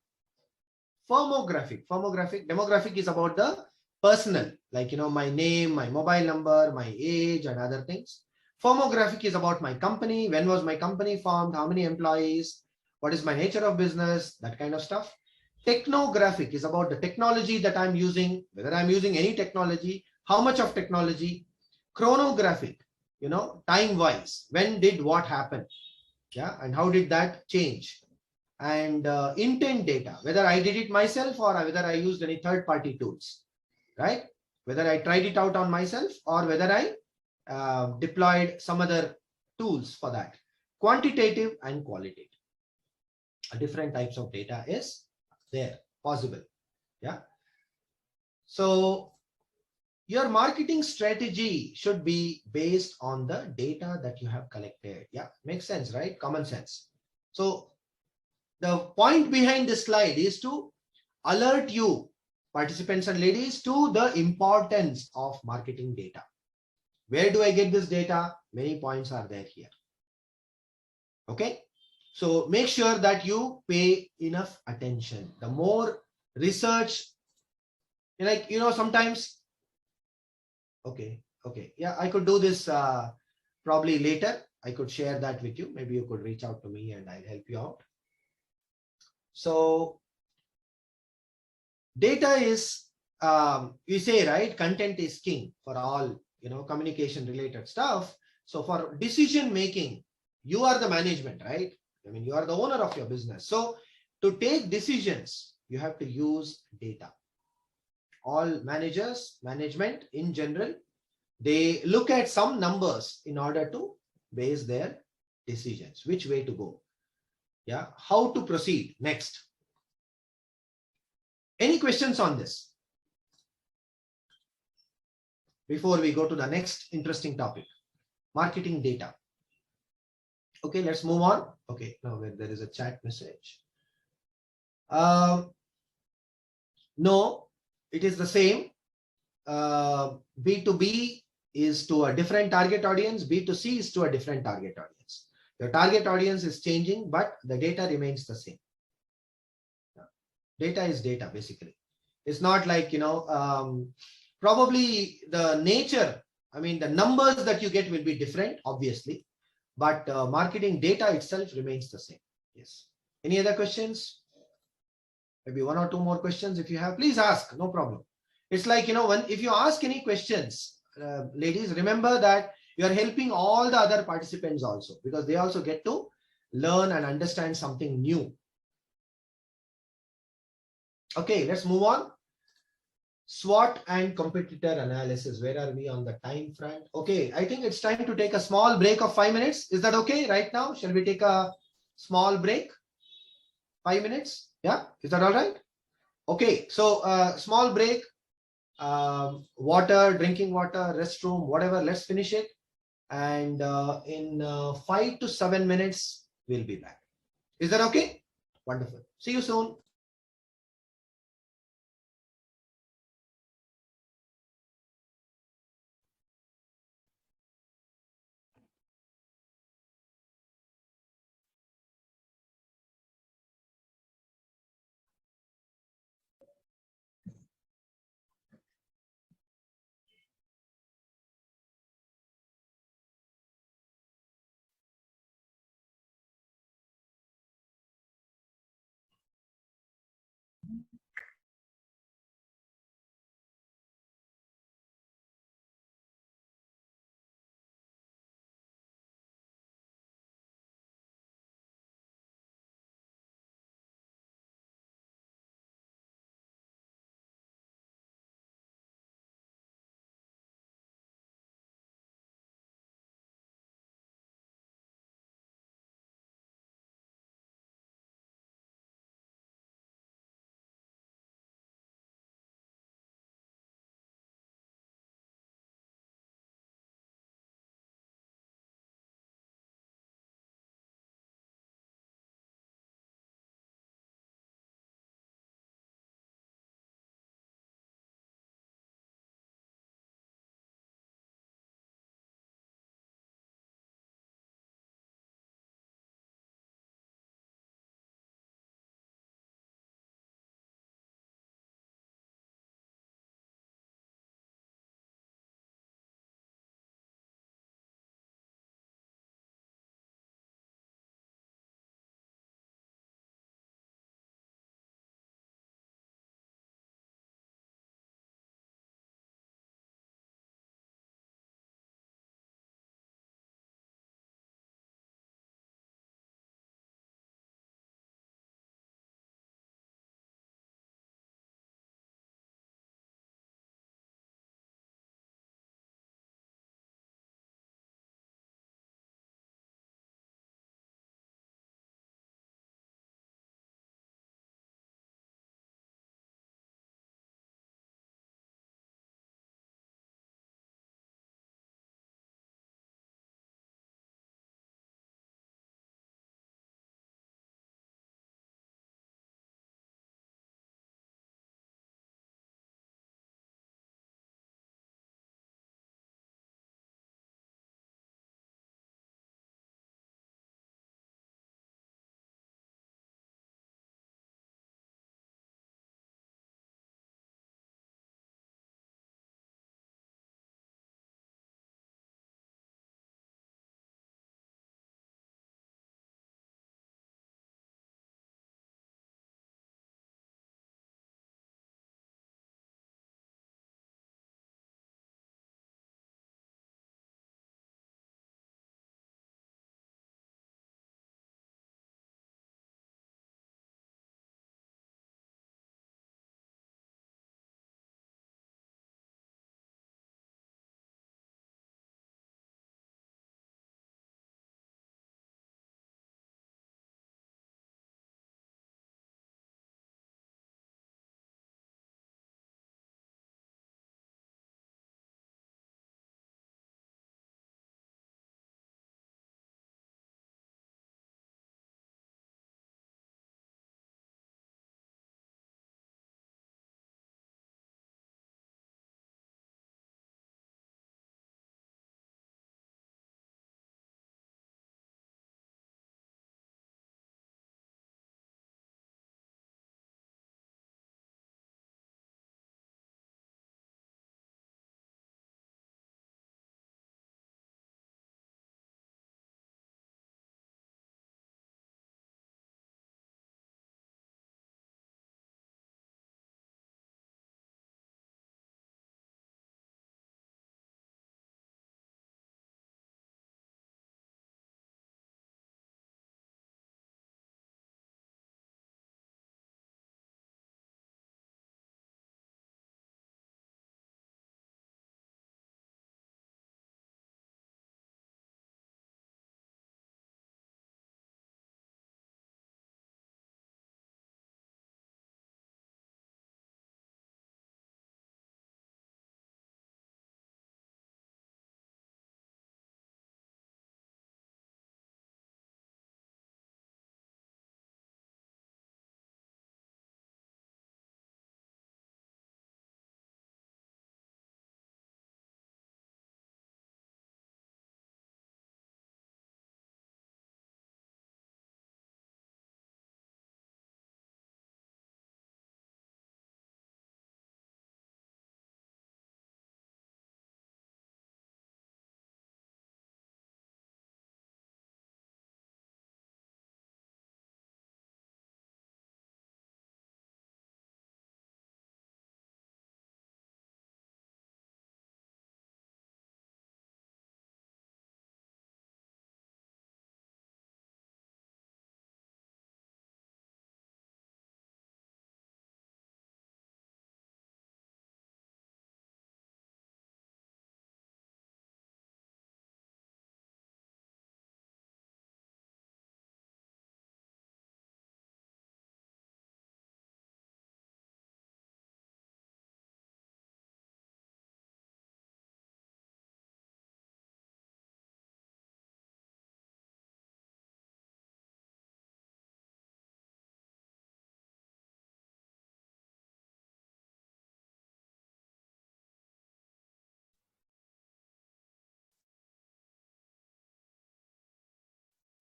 Demographic is about the personal, like, my name, my mobile number, my age, and other things. Firmographic is about my company. When was my company formed? How many employees? What is my nature of business? That kind of stuff. Technographic is about the technology that I'm using, whether I'm using any technology, how much of technology. Chronographic, time wise, when did what happen? Yeah, and how did that change? And intent data, whether I did it myself or whether I used any third-party tools, right? Whether I tried it out on myself or whether I deployed some other tools for that. Quantitative and qualitative. Different types of data is there, possible. Yeah. So your marketing strategy should be based on the data that you have collected. Yeah, makes sense, right? Common sense. So the point behind this slide is to alert you, participants and ladies, to the importance of marketing data. Where do I get this data? Many points are there here. Okay. So make sure that you pay enough attention. The more research, sometimes, okay. Yeah, I could do this probably later. I could share that with you. Maybe you could reach out to me and I'll help you out. So data is, you say, right? Content is king for all, communication related stuff. So for decision making, you are the management, right? You are the owner of your business. So to take decisions, you have to use data. All management in general, they look at some numbers in order to base their decisions, which way to go. Yeah, how to proceed next. Any questions on this before we go to the next interesting topic? Marketing data. Okay, let's move on. Okay, now there is a chat message. No, it is the same. B2B is to a different target audience. B2C is to a different target audience. Your target audience is changing, but the data remains the same. Data is data, basically. It's not like, probably the nature, the numbers that you get will be different, obviously, but marketing data itself remains the same. Yes. Any other questions? Maybe one or two more questions. If you have, please ask, no problem. It's like, if you ask any questions, ladies, remember that you are helping all the other participants also, because they also get to learn and understand something new. Okay, let's move on. SWOT and competitor analysis. Where are we on the time front? Okay, I think it's time to take a small break of 5 minutes. Is that okay right now? Shall we take a small break? 5 minutes? Yeah, is that all right? Okay, so small break, water, drinking water, restroom, whatever, let's finish it. And in 5 to 7 minutes, we'll be back. Is that okay? Wonderful. See you soon.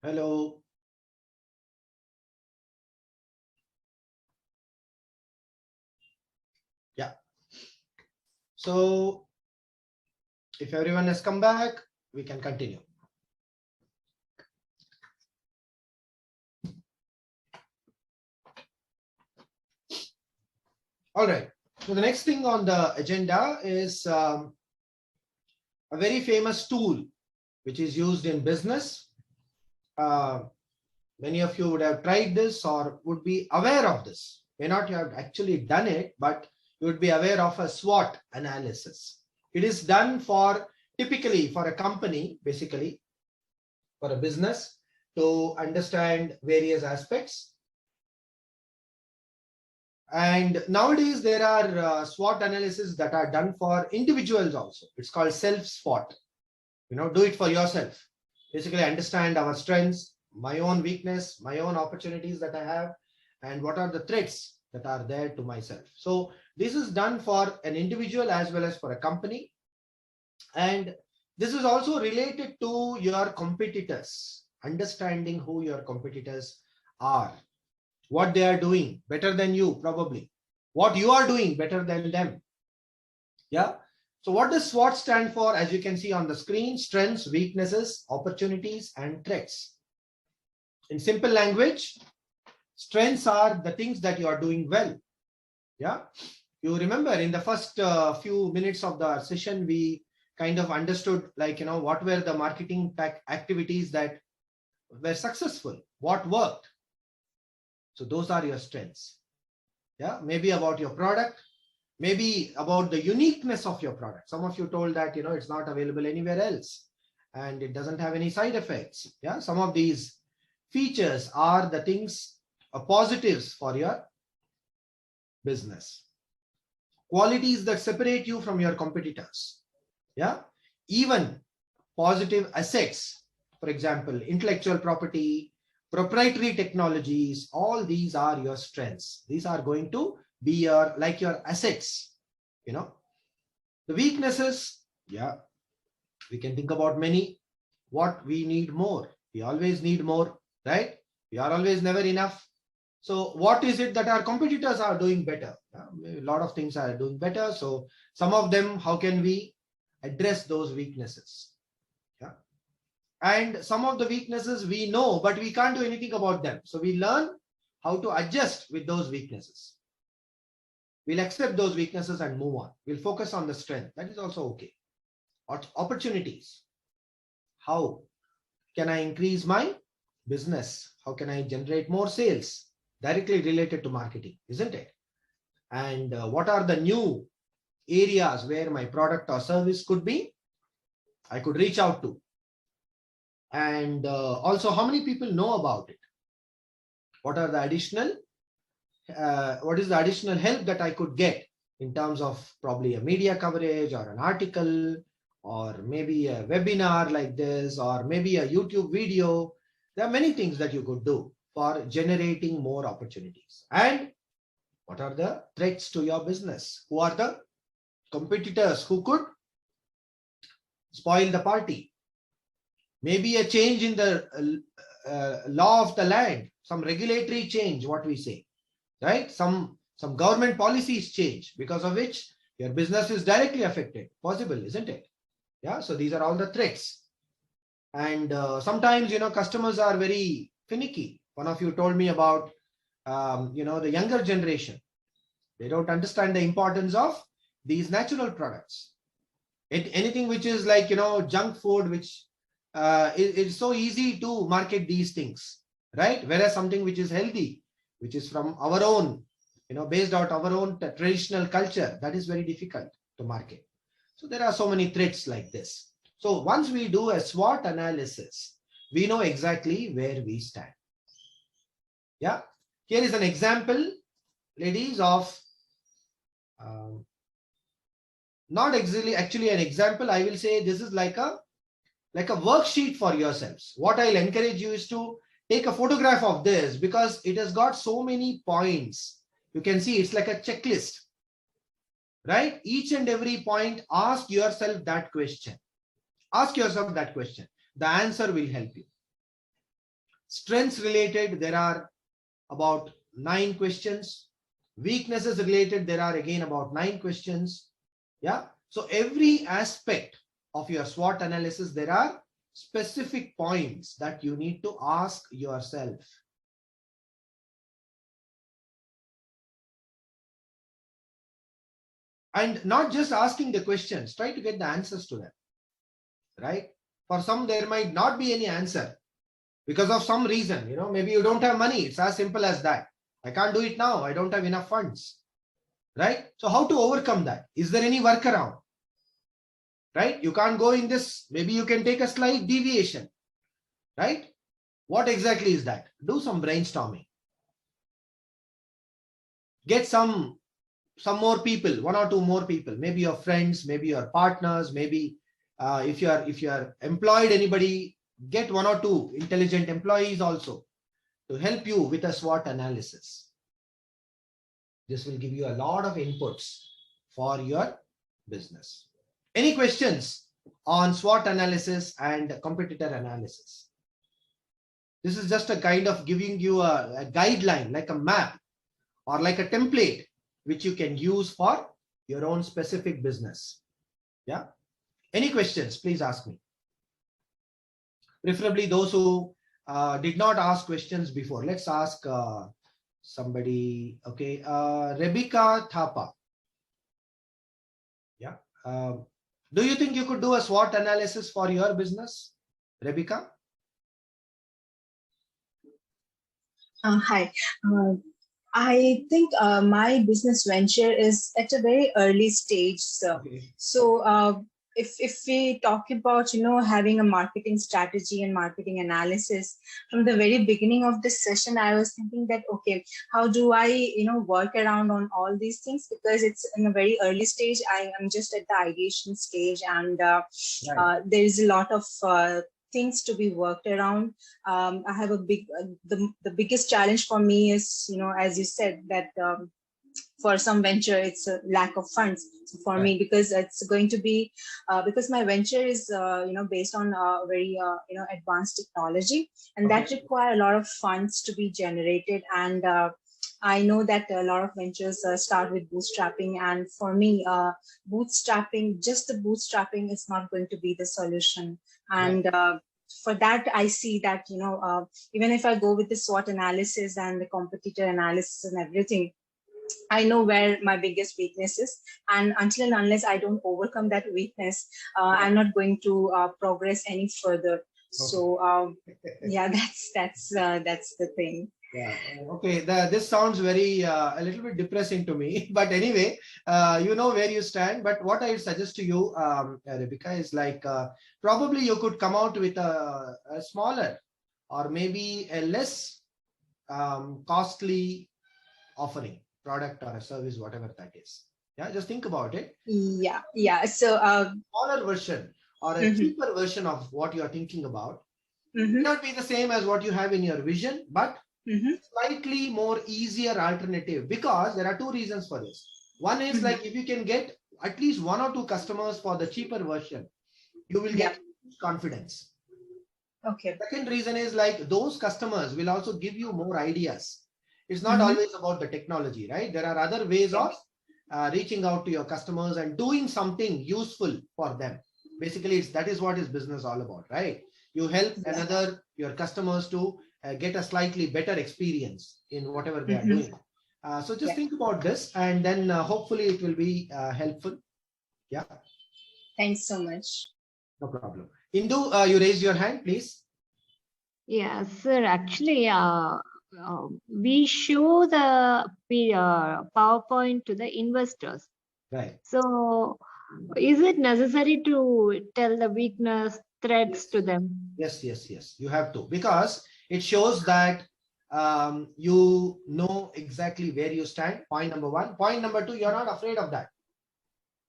Hello. Yeah. So if everyone has come back, we can continue. All right. So the next thing on the agenda is a very famous tool which is used in business. Many of you would have tried this or would be aware of this. May not have actually done it, but you would be aware of a SWOT analysis. It is done for typically for a company, basically for a business, to understand various aspects. And nowadays there are SWOT analysis that are done for individuals also. It's called self-SWOT. Do it for yourself. Basically understand our strengths, my own weakness, my own opportunities that I have, and what are the threats that are there to myself. So this is done for an individual as well as for a company. And this is also related to your competitors, understanding who your competitors are, what they are doing better than you, probably what you are doing better than them. Yeah. So what does SWOT stand for? As you can see on the screen: strengths, weaknesses, opportunities, and threats. In simple language, strengths are the things that you are doing well. Yeah. You remember in the first few minutes of the session, we kind of understood, what were the marketing activities that were successful, what worked. So those are your strengths. Yeah. Maybe about your product, maybe about the uniqueness of your product. Some of you told that, it's not available anywhere else and it doesn't have any side effects. Yeah. Some of these features are the things, positives for your business. Qualities that separate you from your competitors. Yeah. Even positive assets, for example, intellectual property, proprietary technologies, all these are your strengths. These are going to be your assets. The weaknesses, yeah, we can think about many. What we need more, we always need more, right? We are always never enough. So what is it that our competitors are doing better? A lot of things are doing better. So some of them, how can we address those weaknesses? Yeah. And some of the weaknesses we know, but we can't do anything about them. So we learn how to adjust with those weaknesses. We'll accept those weaknesses and move on. We'll focus on the strength. That is also okay. Opportunities. How can I increase my business? How can I generate more sales? Directly related to marketing, isn't it? And what are the new areas where my product or service I could reach out to? And also, how many people know about it? What are the additional, what is the additional help that I could get in terms of probably a media coverage or an article, or maybe a webinar like this, or maybe a YouTube video? There are many things that you could do for generating more opportunities. And what are the threats to your business? Who are the competitors who could spoil the party? Maybe a change in the law of the land, some regulatory change, what we say, right? Some government policies change, because of which your business is directly affected. Possible, isn't it? Yeah. So these are all the threats. And sometimes, customers are very finicky. One of you told me about, the younger generation. They don't understand the importance of these natural products. Anything which is junk food, which it's so easy to market these things, right? Whereas something which is healthy, which is from our own, based out our own traditional culture, that is very difficult to market. So there are so many threats like this. So once we do a SWOT analysis, we know exactly where we stand. Yeah. Here is an example, ladies, of not exactly actually an example. I will say this is like a worksheet for yourselves. What I'll encourage you is to take a photograph of this, because it has got so many points. You can see it's like a checklist, right? Each and every point, ask yourself that question. Ask yourself that question. The answer will help you. Strengths related, there are about 9 questions. Weaknesses related, there are again about 9 questions. Yeah. So every aspect of your SWOT analysis, there are specific points that you need to ask yourself. And not just asking the questions, try to get the answers to them, right? For some, there might not be any answer because of some reason, maybe you don't have money. It's as simple as that. I can't do it now. I don't have enough funds, right? So how to overcome that? Is there any workaround, right? You can't go in this. Maybe you can take a slight deviation, right? What exactly is that? Do some brainstorming. Get some more people, 1 or 2 more people, maybe your friends, maybe your partners, maybe if you are employed, anybody, get 1 or 2 intelligent employees also to help you with a SWOT analysis. This will give you a lot of inputs for your business. Any questions on SWOT analysis and competitor analysis? This is just a kind of giving you a guideline, like a map or like a template, which you can use for your own specific business. Yeah. Any questions, please ask me. Preferably those who did not ask questions before. Let's ask somebody. Okay. Rebecca Thapa. Yeah. Do you think you could do a SWOT analysis for your business, Rebecca? Hi. I think my business venture is at a very early stage. So if we talk about, having a marketing strategy and marketing analysis, from the very beginning of this session, I was thinking that, okay, how do I, work around on all these things? Because it's in a very early stage. I am just at the ideation stage, and there is a lot of things to be worked around. I have a big, the biggest challenge for me is, as you said, that for some venture, it's a lack of funds for me, because it's going to be, because my venture is, based on very, advanced technology, and that require a lot of funds to be generated. And I know that a lot of ventures start with bootstrapping, and for me, just the bootstrapping is not going to be the solution. And for that, I see that, even if I go with the SWOT analysis and the competitor analysis and everything, I know where my biggest weakness is, and until and unless I don't overcome that weakness, I'm not going to progress any further. So yeah, that's the thing. Yeah. Okay. This sounds very a little bit depressing to me, but anyway, you know where you stand. But what I would suggest to you, Rebecca, is like probably you could come out with a smaller or maybe a less costly offering, product or a service, whatever that is. Yeah, just think about it. Yeah. So smaller version or a cheaper version of what you are thinking about may not be the same as what you have in your vision, but slightly more easier alternative, because there are 2 reasons for this. One is like, if you can get at least 1 or 2 customers for the cheaper version, you will get confidence. Okay. Second reason is like, those customers will also give you more ideas. It's not always about the technology, right? There are other ways of reaching out to your customers and doing something useful for them. Basically, that is what is business all about, right? You help your customers to get a slightly better experience in whatever they are doing. So just think about this, and then hopefully it will be helpful. Yeah. Thanks so much. No problem. Indu, you raised your hand, please. Yeah, sir. Actually, we show the PowerPoint to the investors. Right. So, is it necessary to tell the weakness threats to them? Yes. You have to, because it shows that you know exactly where you stand. Point number 1. Point number 2, you're not afraid of that.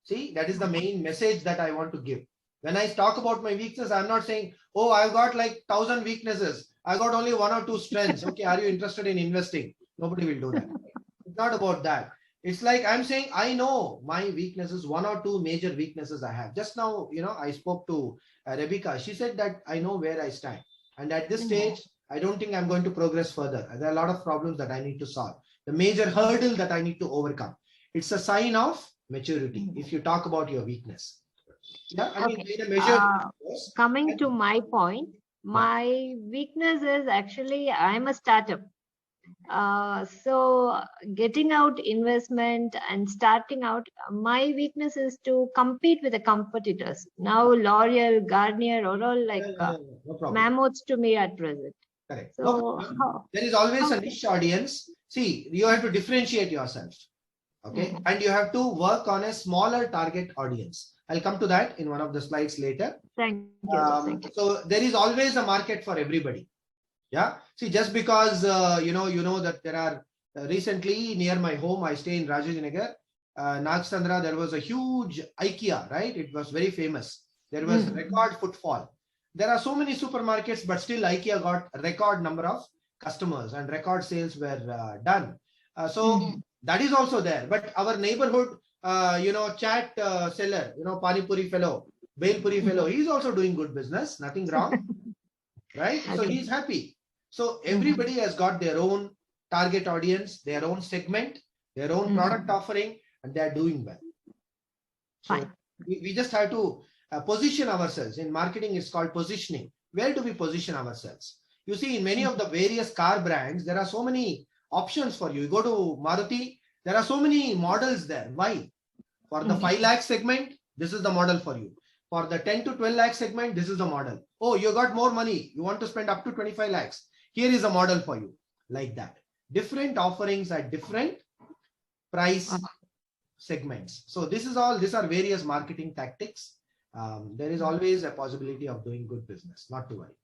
See, that is the main message that I want to give. When I talk about my weakness, I'm not saying, oh, I've got like 1,000 weaknesses. I got only 1 or 2 strengths. Okay, are you interested in investing? Nobody will do that. It's not about that. It's like I'm saying, I know my weaknesses, 1 or 2 major weaknesses I have. Just now, I spoke to Rebecca. She said that I know where I stand. And at this stage, I don't think I'm going to progress further. There are a lot of problems that I need to solve. The major hurdle that I need to overcome. It's a sign of maturity if you talk about your weakness. Yeah, I mean, Okay. in a measured Coming to my point, my weakness is actually I'm a startup. So getting out investment and starting out, my weakness is to compete with the competitors. Now L'Oreal, Garnier are all like no problem. mammoths to me at present. Correct. So No, there is always a niche audience. See, you have to differentiate yourself. Okay. And you have to work on a smaller target audience. I'll come to that in one of the slides later. Thank you. So there is always a market for everybody. Yeah. See, just because, you know that there are recently near my home, I stay in Rajajinagar, Nagchandra, there was a huge IKEA, right? It was very famous. There was record footfall. There are so many supermarkets, but still IKEA got a record number of customers and record sales were done. So that is also there. But our neighborhood, chat seller, Pani Puri fellow, Bel Puri fellow, he's also doing good business. Nothing wrong, right? So he's happy. So everybody has got their own target audience, their own segment, their own product offering, and they're doing well. So we just have to position ourselves. In marketing, it's called positioning. Where do we position ourselves? You see, in many of the various car brands, there are so many options for you. You go to Maruti, there are so many models there. Why? For the 5 lakh segment, this is the model for you. For the 10 to 12 lakh segment, this is the model. Oh, you got more money. You want to spend up to 25 lakhs. Here is a model for you. Like that. Different offerings at different price segments. So these are various marketing tactics. There is always a possibility of doing good business. Not to worry.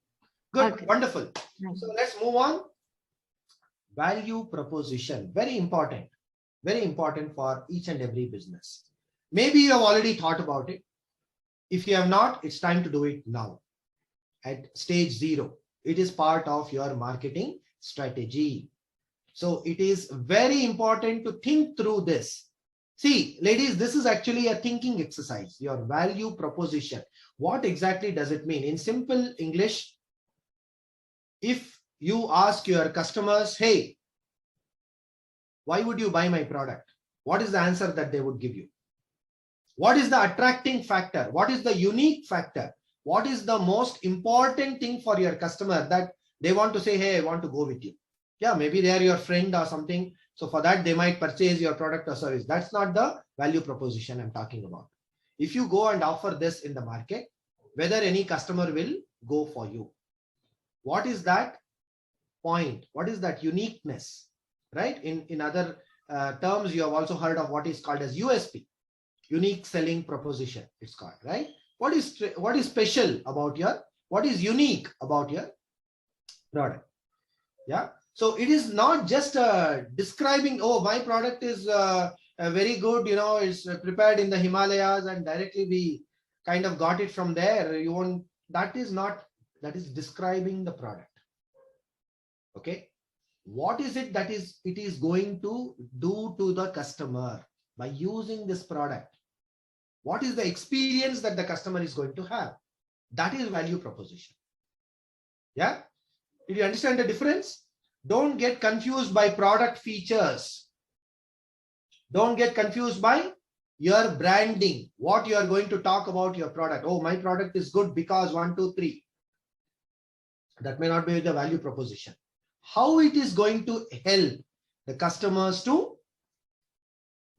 Good. Wonderful. So let's move on. Value proposition. Very important for each and every business. Maybe you have already thought about it. If you have not, it's time to do it now. At stage 0, it is part of your marketing strategy. So it is very important to think through this. See, ladies, this is actually a thinking exercise, your value proposition. What exactly does it mean? In simple English, if you ask your customers, hey, why would you buy my product? What is the answer that they would give you? What is the attracting factor? What is the unique factor? What is the most important thing for your customer that they want to say, hey, I want to go with you? Yeah, maybe they are your friend or something. So for that, they might purchase your product or service. That's not the value proposition I'm talking about. If you go and offer this in the market, whether any customer will go for you. What is that point? What is that uniqueness? Right? In other terms, you have also heard of what is called as USP, unique selling proposition. It's called, right? What is special about what is unique about your product? Yeah. So it is not just describing, oh, my product is very good, it's prepared in the Himalayas and directly we kind of got it from there. That is describing the product. Okay. What is it that it is going to do to the customer by using this product? What is the experience that the customer is going to have? That is value proposition. Yeah. Did you understand the difference? Don't get confused by product features. Don't get confused by your branding, what you are going to talk about your product. Oh, my product is good because 1, 2, 3. That may not be the value proposition. How it is going to help the customers to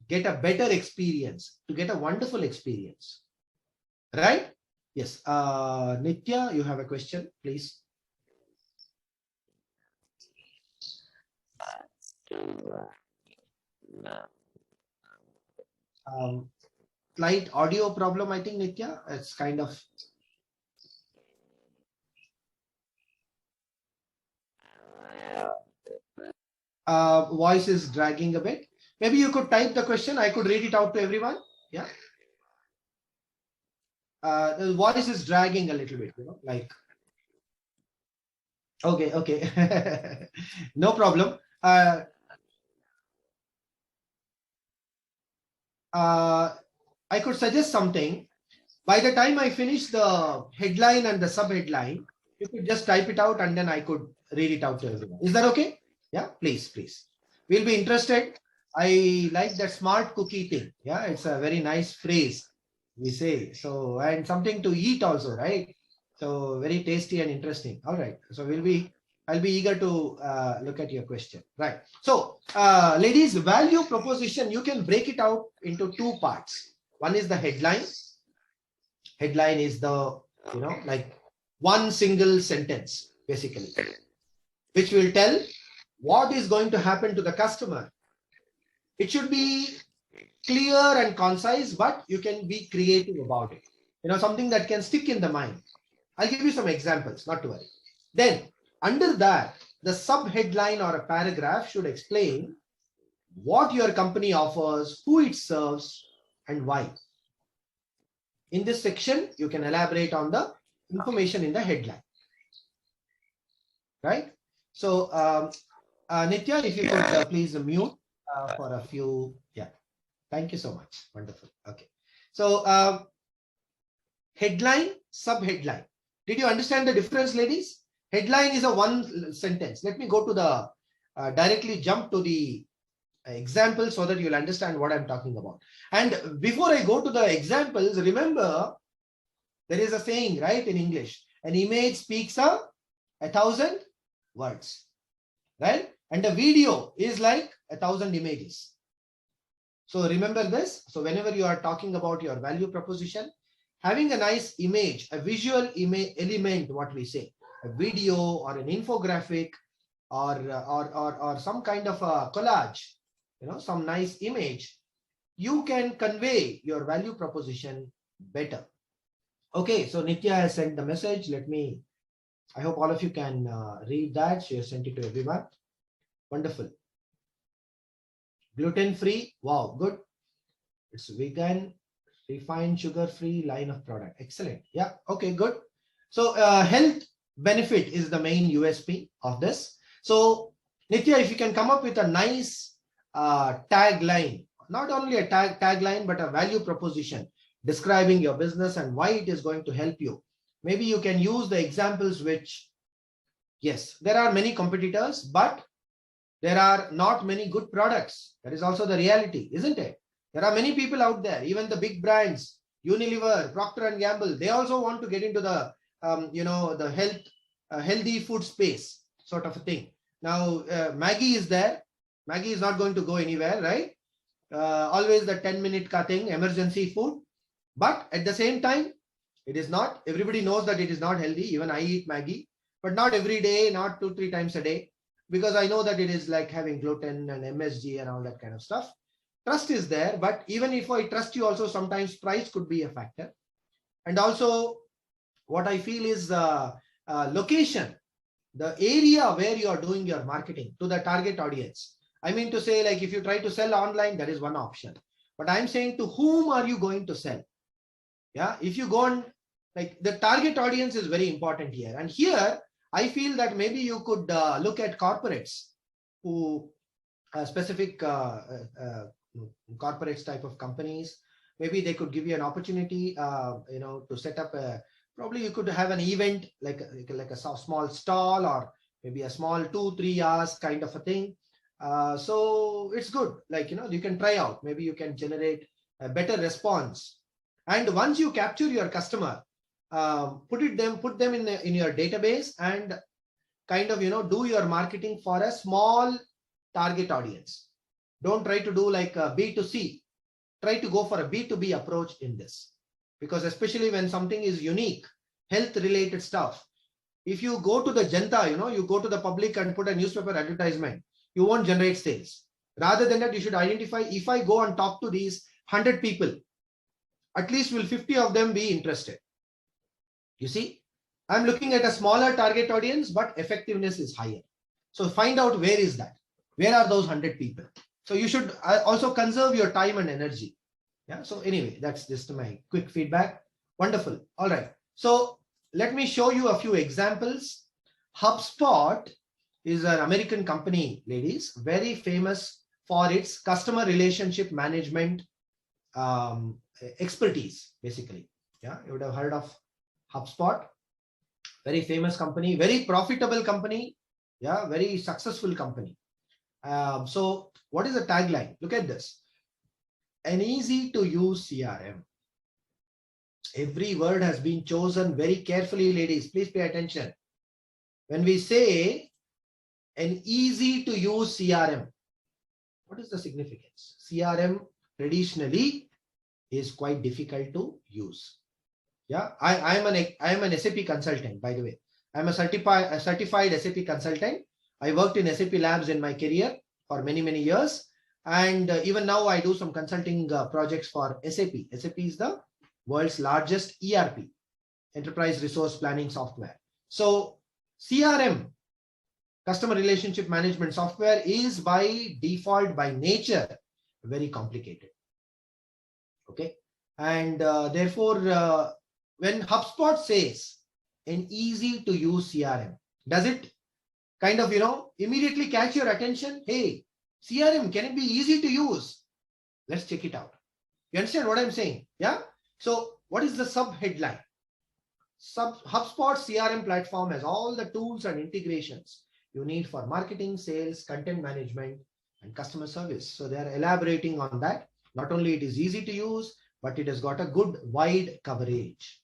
get a better experience, to get a wonderful experience. Right? Yes. Nitya, you have a question, please. Slight audio problem, I think, Nitya. It's kind of. Voice is dragging a bit. Maybe you could type the question. I could read it out to everyone. Yeah. The voice is dragging a little bit, like. Okay. No problem. I could suggest something. By the time I finish the headline and the sub-headline, you could just type it out and then I could read it out to everyone. Is that okay? Yeah, please. We'll be interested. I like that smart cookie thing. Yeah, it's a very nice phrase we say. So, and something to eat also, right? So very tasty and interesting. All right. So I'll be eager to look at your question. Right. So, ladies, value proposition, you can break it out into two parts. One is the headline. Headline is the, like one single sentence, basically, which will tell what is going to happen to the customer. It should be clear and concise, but you can be creative about it. Something that can stick in the mind. I'll give you some examples, not to worry. Then under that, the sub-headline or a paragraph should explain what your company offers, who it serves, and why. In this section, you can elaborate on the information in the headline. Right? So, Nitya, if you could please mute for a few. Yeah. Thank you so much. Wonderful. Okay. So, headline, sub-headline. Did you understand the difference, ladies? Headline is a one sentence. Let me go to the, directly jump to the example so that you'll understand what I'm talking about. And before I go to the examples, remember, there is a saying, right, in English, an image speaks 1,000 words, right? And a video is like 1,000 images. So remember this. So whenever you are talking about your value proposition, having a nice image, a visual element, what we say, a video or an infographic or some kind of a collage, some nice image, you can convey your value proposition better. Okay, so Nitya has sent the message. I hope all of you can read that. She has sent it to everyone. Wonderful. Gluten-free. Wow, good. It's vegan, refined sugar-free line of product. Excellent. Yeah, okay, good. So health benefit is the main USP of this. So Nitya, if you can come up with a nice tagline, not only a tagline, but a value proposition describing your business and why it is going to help you. Maybe you can use the examples which, yes, there are many competitors, but there are not many good products. That is also the reality, isn't it? There are many people out there, even the big brands, Unilever, Procter & Gamble, they also want to get into the, the healthy food space sort of a thing. Now, Maggie is there. Maggie is not going to go anywhere, right? Always the 10-minute thing, emergency food. But at the same time, it is not, everybody knows that it is not healthy. Even I eat Maggie, but not every day, not 2-3 times a day, because I know that it is like having gluten and MSG and all that kind of stuff. Trust is there, but even if I trust you also, sometimes price could be a factor. And also what I feel is location, the area where you are doing your marketing to the target audience. I mean to say, like if you try to sell online, that is one option. But I'm saying, to whom are you going to sell? Yeah, if you go on, like the target audience is very important here. And here, I feel that maybe you could look at corporates who specific corporates type of companies. Maybe they could give you an opportunity, to set up a, probably you could have an event like a small stall or maybe a small 2-3 hours kind of a thing. So it's good. Like, you can try out, maybe you can generate a better response. And once you capture your customer, put them in your database and kind of, do your marketing for a small target audience. Don't try to do like a B2C. Try to go for a B2B approach in this, because especially when something is unique, health related stuff, if you go to the janta, you go to the public and put a newspaper advertisement, you won't generate sales. Rather than that, you should identify, if I go and talk to these 100 people, at least will 50 of them be interested. You see, I'm looking at a smaller target audience, but effectiveness is higher. So find out where is that? Where are those 100 people? So you should also conserve your time and energy. Yeah. So anyway, that's just my quick feedback. Wonderful. All right. So let me show you a few examples. HubSpot is an American company, ladies, very famous for its customer relationship management expertise, basically. Yeah, you would have heard of HubSpot. Very famous company, very profitable company. Yeah, very successful company. So what is the tagline? Look at this. An easy to use CRM. Every word has been chosen very carefully, ladies. Please pay attention. When we say an easy to use CRM, what is the significance? CRM traditionally is quite difficult to use. Yeah, I am an SAP consultant, by the way. I'm a certified SAP consultant. I worked in SAP labs in my career for many years, and even now I do some consulting projects for SAP. SAP is the world's largest ERP, enterprise resource planning software. So CRM, customer relationship management software, is by default, by nature, very complicated. Okay, and therefore when HubSpot says an easy to use CRM, does it kind of immediately catch your attention? Hey, CRM, can it be easy to use? Let's check it out. You understand what I'm saying? Yeah. So what is the sub headline? HubSpot CRM platform has all the tools and integrations you need for marketing, sales, content management, and customer service. So they are elaborating on that. Not only it is easy to use, but it has got a good wide coverage.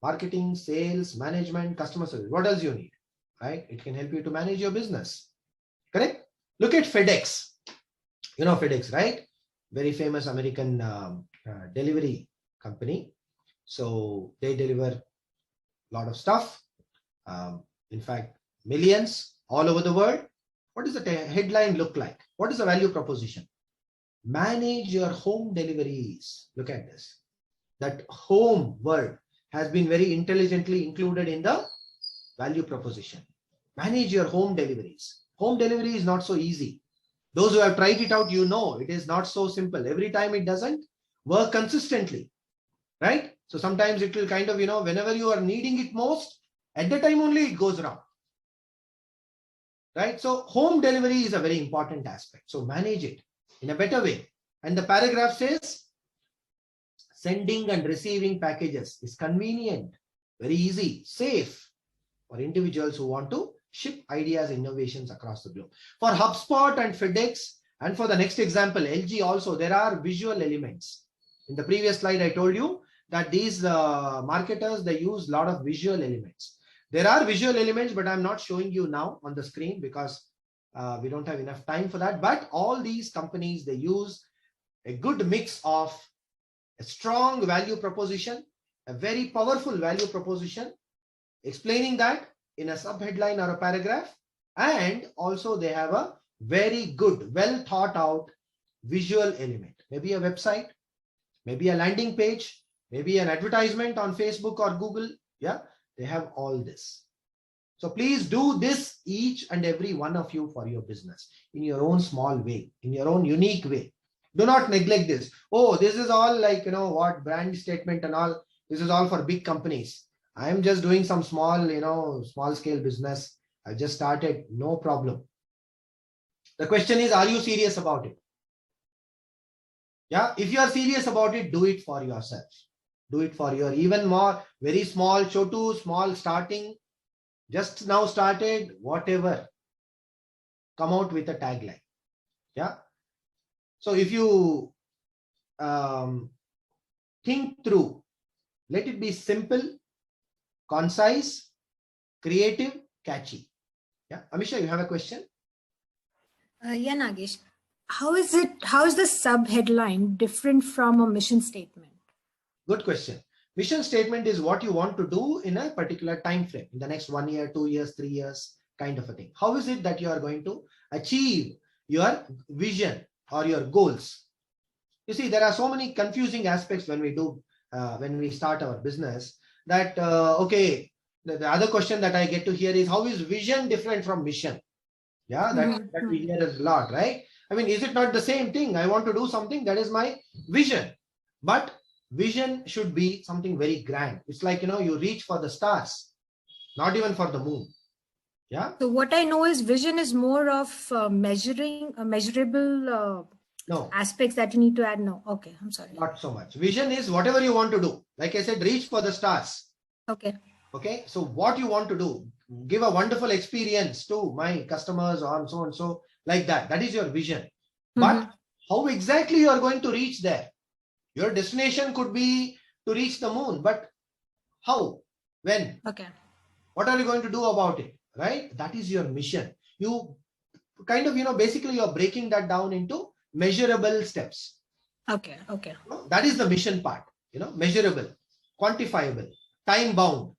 Marketing, sales, management, customer service. What else you need? Right? It can help you to manage your business. Correct? Look at FedEx. You know FedEx, right? Very famous American delivery company. So they deliver a lot of stuff. In fact, millions all over the world. What does the headline look like? What is the value proposition? Manage your home deliveries. Look at this. That home word has been very intelligently included in the value proposition. Manage your home deliveries. Home delivery is not so easy. Those who have tried it out, you know, it is not so simple. Every time it doesn't work consistently, right? So sometimes it will kind of, whenever you are needing it most, at the time only it goes wrong, right? So home delivery is a very important aspect. So manage it in a better way. And the paragraph says, sending and receiving packages is convenient, very easy, safe for individuals who want to ship ideas, innovations across the globe. For HubSpot and FedEx, and for the next example, LG also, there are visual elements. In the previous slide, I told you that these marketers, they use a lot of visual elements. There are visual elements, but I'm not showing you now on the screen because we don't have enough time for that. But all these companies, they use a good mix of a strong value proposition, a very powerful value proposition, explaining that in a sub-headline or a paragraph, and also they have a very good, well thought out visual element. Maybe a website, maybe a landing page, maybe an advertisement on Facebook or Google. Yeah, they have all this. So please do this, each and every one of you, for your business in your own small way, in your own unique way. Do not neglect this. Oh, this is all like, what brand statement and all. This is all for big companies. I am just doing some small, small scale business. I just started. No problem. The question is, are you serious about it? Yeah. If you are serious about it, do it for yourself. Do it for your even more, very small, chotu, small starting, just now started, whatever. Come out with a tagline. Yeah. So if you think through, let it be simple, concise, creative, catchy. Yeah, Amisha, you have a question? Yeah, Nagesh. How is the sub-headline different from a mission statement? Good question. Mission statement is what you want to do in a particular time frame, in the next 1 year, 2 years, 3 years, kind of a thing. How is it that you are going to achieve your vision or your goals? You see, there are so many confusing aspects when we start our business that, okay, the other question that I get to hear is, how is vision different from mission? Yeah, that we hear a lot, right? I mean, is it not the same thing? I want to do something, that is my vision. But vision should be something very grand. It's like, you reach for the stars, not even for the moon. Yeah. So what I know is vision is more of measurable no aspects that you need to add. No. Okay. I'm sorry. Not so much. Vision is whatever you want to do. Like I said, reach for the stars. Okay. Okay, so what you want to do, give a wonderful experience to my customers or so and so, like that. That is your vision. But how exactly you are going to reach there? Your destination could be to reach the moon, but how? When? Okay. What are you going to do about it? Right? That is your mission. You kind of, basically you're breaking that down into measurable steps. Okay. Okay. That is the mission part, measurable, quantifiable, time bound.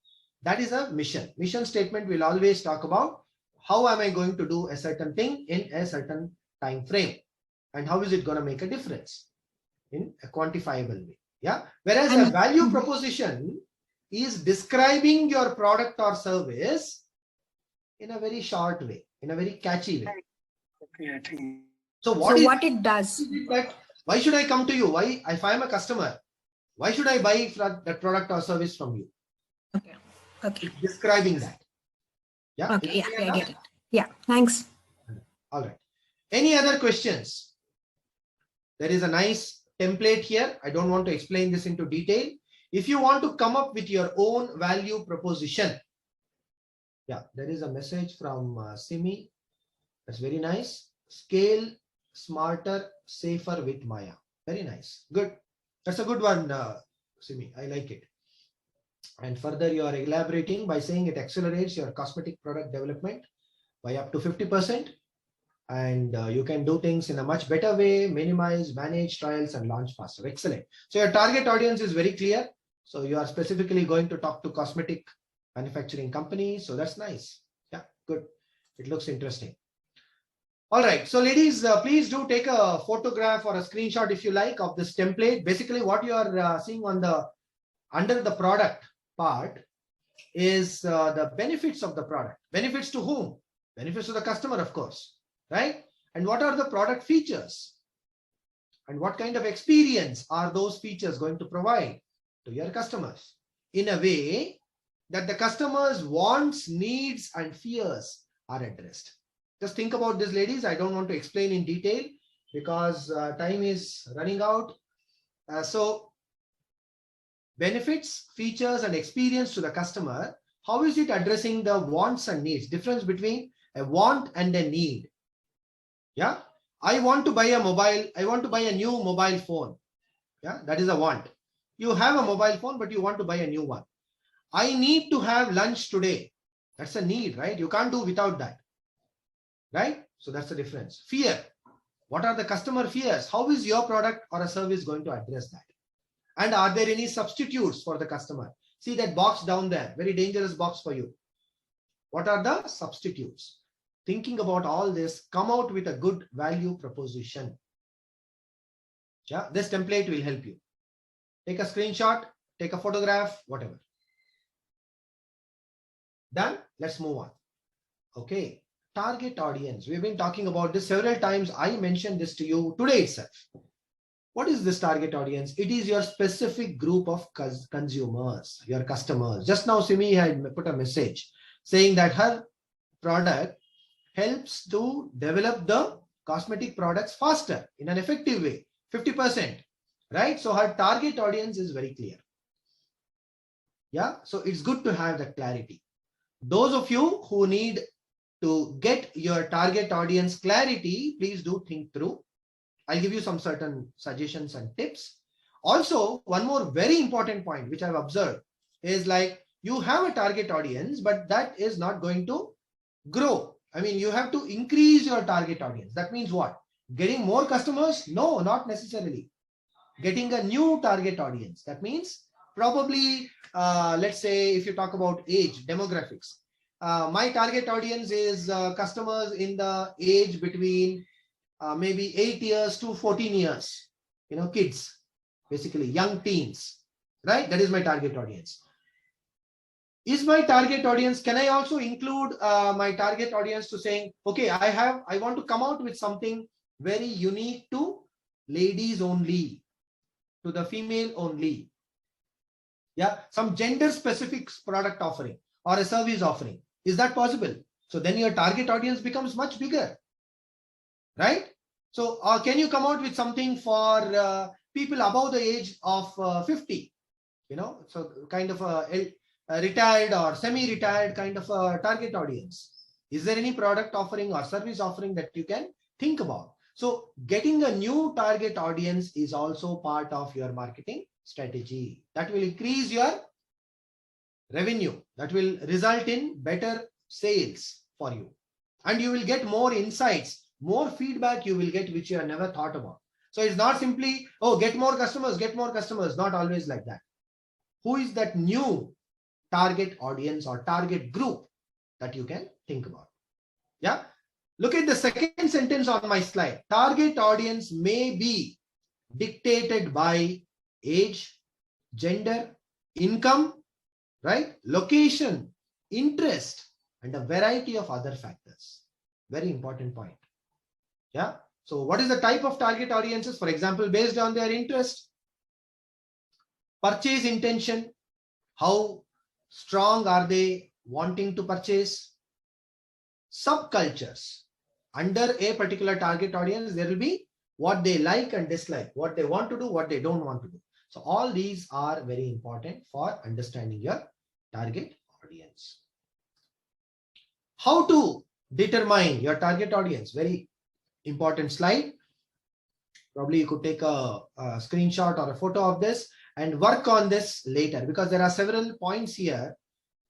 That is a mission. Mission statement will always talk about how am I going to do a certain thing in a certain time frame, and how is it going to make a difference in a quantifiable way. Yeah. Whereas a value proposition is describing your product or service in a very short way, in a very catchy way. So what it does? That why should I come to you? Why, if I am a customer, why should I buy that product or service from you? Okay. Okay. It's describing that. Yeah. Okay. Yeah, I get it. Yeah. Thanks. All right. Any other questions? There is a nice template here. I don't want to explain this into detail. If you want to come up with your own value proposition. Yeah, there is a message from Simi. That's very nice. Scale smarter, safer with Maya. Very nice. Good. That's a good one, Simi. I like it. And further, you are elaborating by saying it accelerates your cosmetic product development by up to 50%. And you can do things in a much better way, minimize, manage trials, and launch faster. Excellent. So your target audience is very clear. So you are specifically going to talk to cosmetic manufacturing companies. So that's nice. Yeah, good. It looks interesting. All right. So ladies, please do take a photograph or a screenshot if you like of this template. Basically, what you are seeing on under the product part is the benefits of the product. Benefits to whom? Benefits to the customer, of course. Right? And what are the product features? And what kind of experience are those features going to provide to your customers in a way that the customer's wants, needs, and fears are addressed? Just think about this, ladies. I don't want to explain in detail because time is running out. So benefits, features, and experience to the customer. How is it addressing the wants and needs? Difference between a want and a need. Yeah, I want to buy a mobile. I want to buy a new mobile phone. Yeah, that is a want. You have a mobile phone, but you want to buy a new one. I need to have lunch today. That's a need, right? You can't do without that. Right? So that's the difference. Fear. What are the customer fears? How is your product or a service going to address that? And are there any substitutes for the customer? See that box down there, very dangerous box for you. What are the substitutes? Thinking about all this, come out with a good value proposition. Yeah, this template will help you. Take a screenshot, take a photograph, whatever. Done? Let's move on. Okay, target audience. We've been talking about this several times. I mentioned this to you today itself. What is this target audience? It is your specific group of consumers, your customers. Just now, Simi had put a message saying that her product helps to develop the cosmetic products faster in an effective way, 50%, right? So her target audience is very clear. Yeah, so it's good to have that clarity. Those of you who need to get your target audience clarity, please do think through. I'll give you some certain suggestions and tips. Also, one more very important point which I've observed is like you have a target audience, but that is not going to grow. I mean, you have to increase your target audience. That means what? Getting more customers? No, not necessarily. Getting a new target audience. That means probably, let's say if you talk about age, demographics. My target audience is customers in the age between maybe 8 years to 14 years, kids, basically young teens, right? That is my target audience. Is my target audience, can I also include my target audience to saying, okay, I want to come out with something very unique to ladies only, to the female only. Yeah, some gender specific product offering or a service offering. Is that possible? So then your target audience becomes much bigger, right? So can you come out with something for people above the age of 50? So kind of a retired or semi-retired kind of a target audience? Is there any product offering or service offering that you can think about? So getting a new target audience is also part of your marketing strategy. That will increase your revenue. That will result in better sales for you. And you will get more insights, more feedback you will get, which you have never thought about. So it's not simply, oh, get more customers, not always like that. Who is that new target audience or target group that you can think about? Yeah. Look at the second sentence on my slide. Target audience may be dictated by age, gender, income, right? Location, interest, and a variety of other factors. Very important point. Yeah. So what is the type of target audiences? For example, based on their interest, purchase intention, how strong are they wanting to purchase? Subcultures. Under a particular target audience, there will be what they like and dislike, what they want to do, what they don't want to do. So all these are very important for understanding your target audience. How to determine your target audience? Very important slide. Probably you could take a screenshot or a photo of this and work on this later, because there are several points here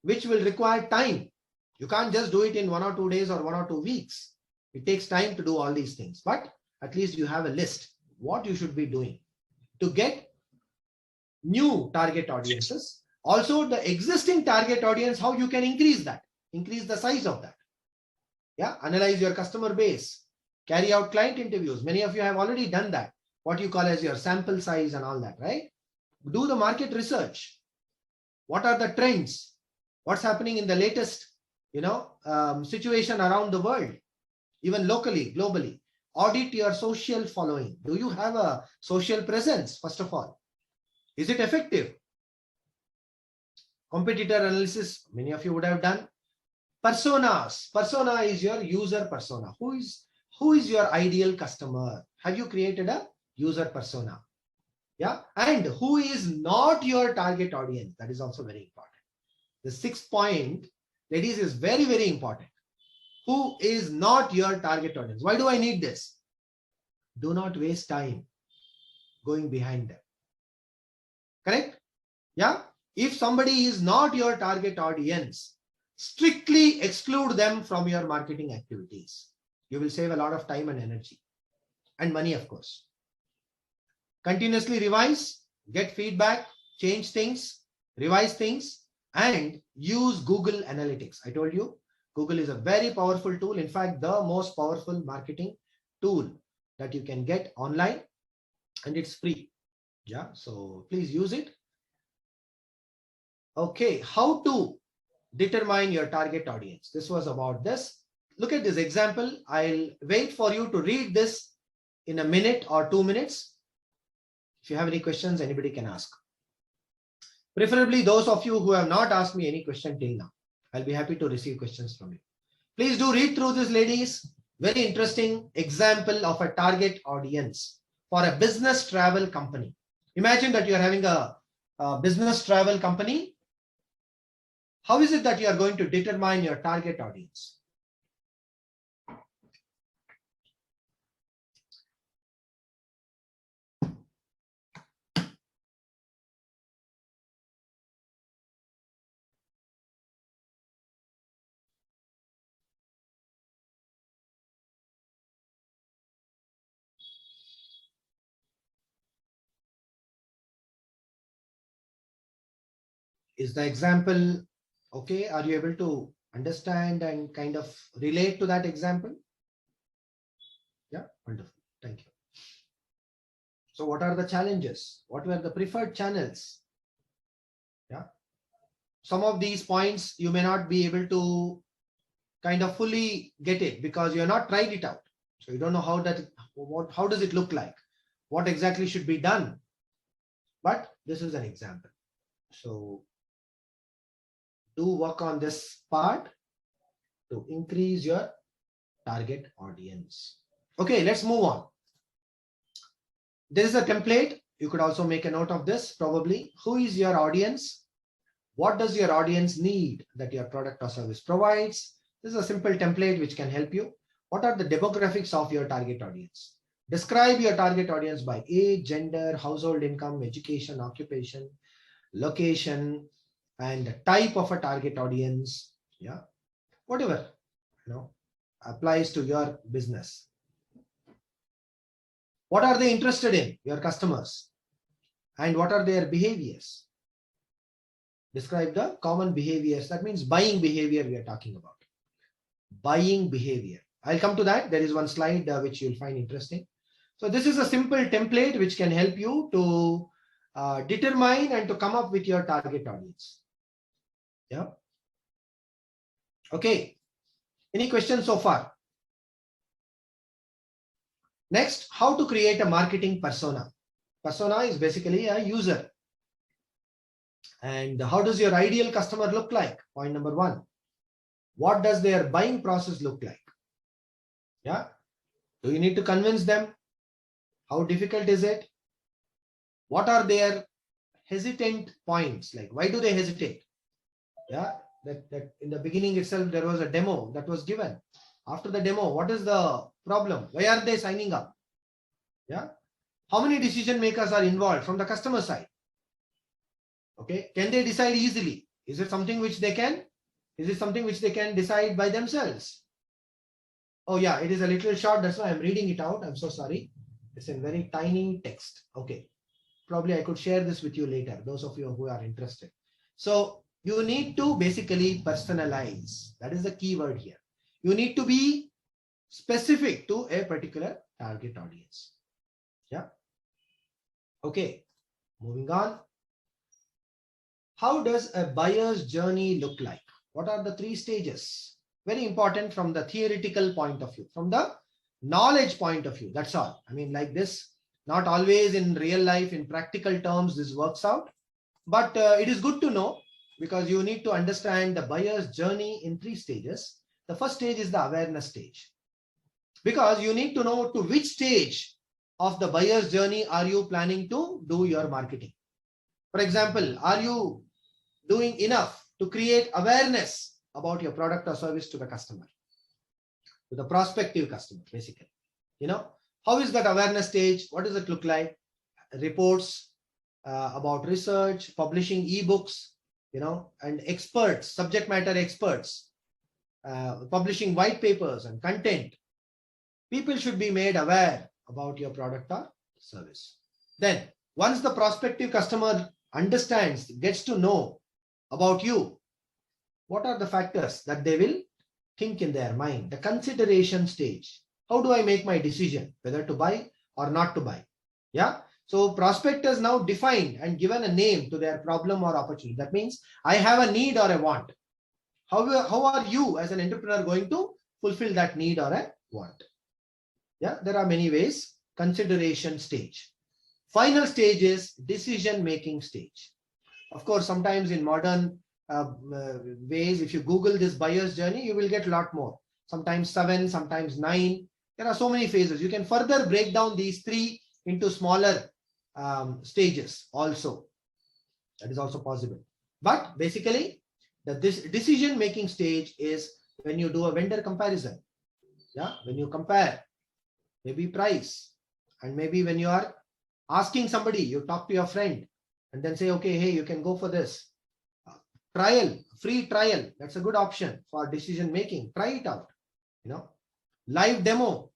which will require time. You can't just do it in 1 or 2 days or 1 or 2 weeks. It takes time to do all these things, but at least you have a list what you should be doing to get new target audiences. Also the existing target audience, how you can increase that, increase the size of that. Yeah, analyze your customer base, carry out client interviews. Many of you have already done that, what you call as your sample size and all that, right? Do the market research. What are the trends? What's happening in the latest, situation around the world, even locally, globally. Audit your social following. Do you have a social presence? First of all, is it effective? Competitor analysis, many of you would have done. Personas. Persona is your user persona. Who is your ideal customer? Have you created a user persona? Yeah. And who is not your target audience? That is also very important. The 6th point, ladies, is very, very important. Who is not your target audience? Why do I need this? Do not waste time going behind them. Correct? Yeah. If somebody is not your target audience, strictly exclude them from your marketing activities. You will save a lot of time and energy and money, of course. Continuously revise, get feedback, change things, revise things, and use Google Analytics. I told you, Google is a very powerful tool. In fact, the most powerful marketing tool that you can get online, and it's free. Yeah, so please use it. Okay, how to determine your target audience. This was about this. Look at this example. I'll wait for you to read this in a minute or 2 minutes. If you have any questions, anybody can ask. Preferably those of you who have not asked me any question till now. I'll be happy to receive questions from you. Please do read through this, ladies. Very interesting example of a target audience for a business travel company. Imagine that you are having a business travel company. How is it that you are going to determine your target audience? Is the example okay? Are you able to understand and kind of relate to that example? Yeah, wonderful. Thank you. So what are the challenges? What were the preferred channels? Yeah. Some of these points you may not be able to kind of fully get it because you have not tried it out. So you don't know how does it look like? What exactly should be done? But this is an example. So do work on this part to increase your target audience. Okay, let's move on. There is a template. You could also make a note of this probably. Who is your audience? What does your audience need that your product or service provides? This is a simple template which can help you. What are the demographics of your target audience? Describe your target audience by age, gender, household income, education, occupation, location, and type of a target audience. Yeah, whatever, applies to your business. What are they interested in, your customers? And what are their behaviors? Describe the common behaviors. That means buying behavior we are talking about. Buying behavior. I'll come to that. There is one slide which you'll find interesting. So this is a simple template which can help you to determine and to come up with your target audience. Yeah. Okay. Any questions so far? Next, how to create a marketing persona. Persona is basically a user. And how does your ideal customer look like? Point number one. What does their buying process look like? Yeah. Do you need to convince them? How difficult is it? What are their hesitant points? Like, why do they hesitate? Yeah. That in the beginning itself, there was a demo that was given. After the demo, what is the problem? Why are they signing up? Yeah. How many decision makers are involved from the customer side? Okay. Can they decide easily? Is it something which they can? Is it something which they can decide by themselves? Oh yeah, it is a little short. That's why I'm reading it out. I'm so sorry. It's in very tiny text. Okay. Probably I could share this with you later, those of you who are interested. So you need to basically personalize. That is the key word here. You need to be specific to a particular target audience. Yeah. Okay. Moving on. How does a buyer's journey look like? What are the 3 stages? Very important from the theoretical point of view, from the knowledge point of view. That's all. I mean, like this, not always in real life, in practical terms, this works out. But it is good to know because you need to understand the buyer's journey in 3 stages. The first stage is the awareness stage. Because you need to know to which stage of the buyer's journey are you planning to do your marketing. For example, are you doing enough to create awareness about your product or service to the customer, to the prospective customer, basically? How is that awareness stage? What does it look like? Reports about research, publishing ebooks, and experts, subject matter experts, publishing white papers and content. People should be made aware about your product or service. Then, once the prospective customer understands, gets to know about you, what are the factors that they will think in their mind? The consideration stage. How do I make my decision whether to buy or not to buy? Yeah. So prospectors now defined and given a name to their problem or opportunity. That means I have a need or a want. How are you as an entrepreneur going to fulfill that need or a want? Yeah, there are many ways. Consideration stage. Final stage is decision-making stage. Of course, sometimes in modern ways, if you Google this buyer's journey, you will get a lot more. Sometimes 7, sometimes 9. There are so many phases. You can further break down these 3 into smaller stages also. That is also possible. But basically, this decision-making stage is when you do a vendor comparison. Yeah, when you compare maybe price, and maybe when you are asking somebody, you talk to your friend and then say, okay, hey, you can go for this. Trial, free trial. That's a good option for decision making. Try it out. Live demo.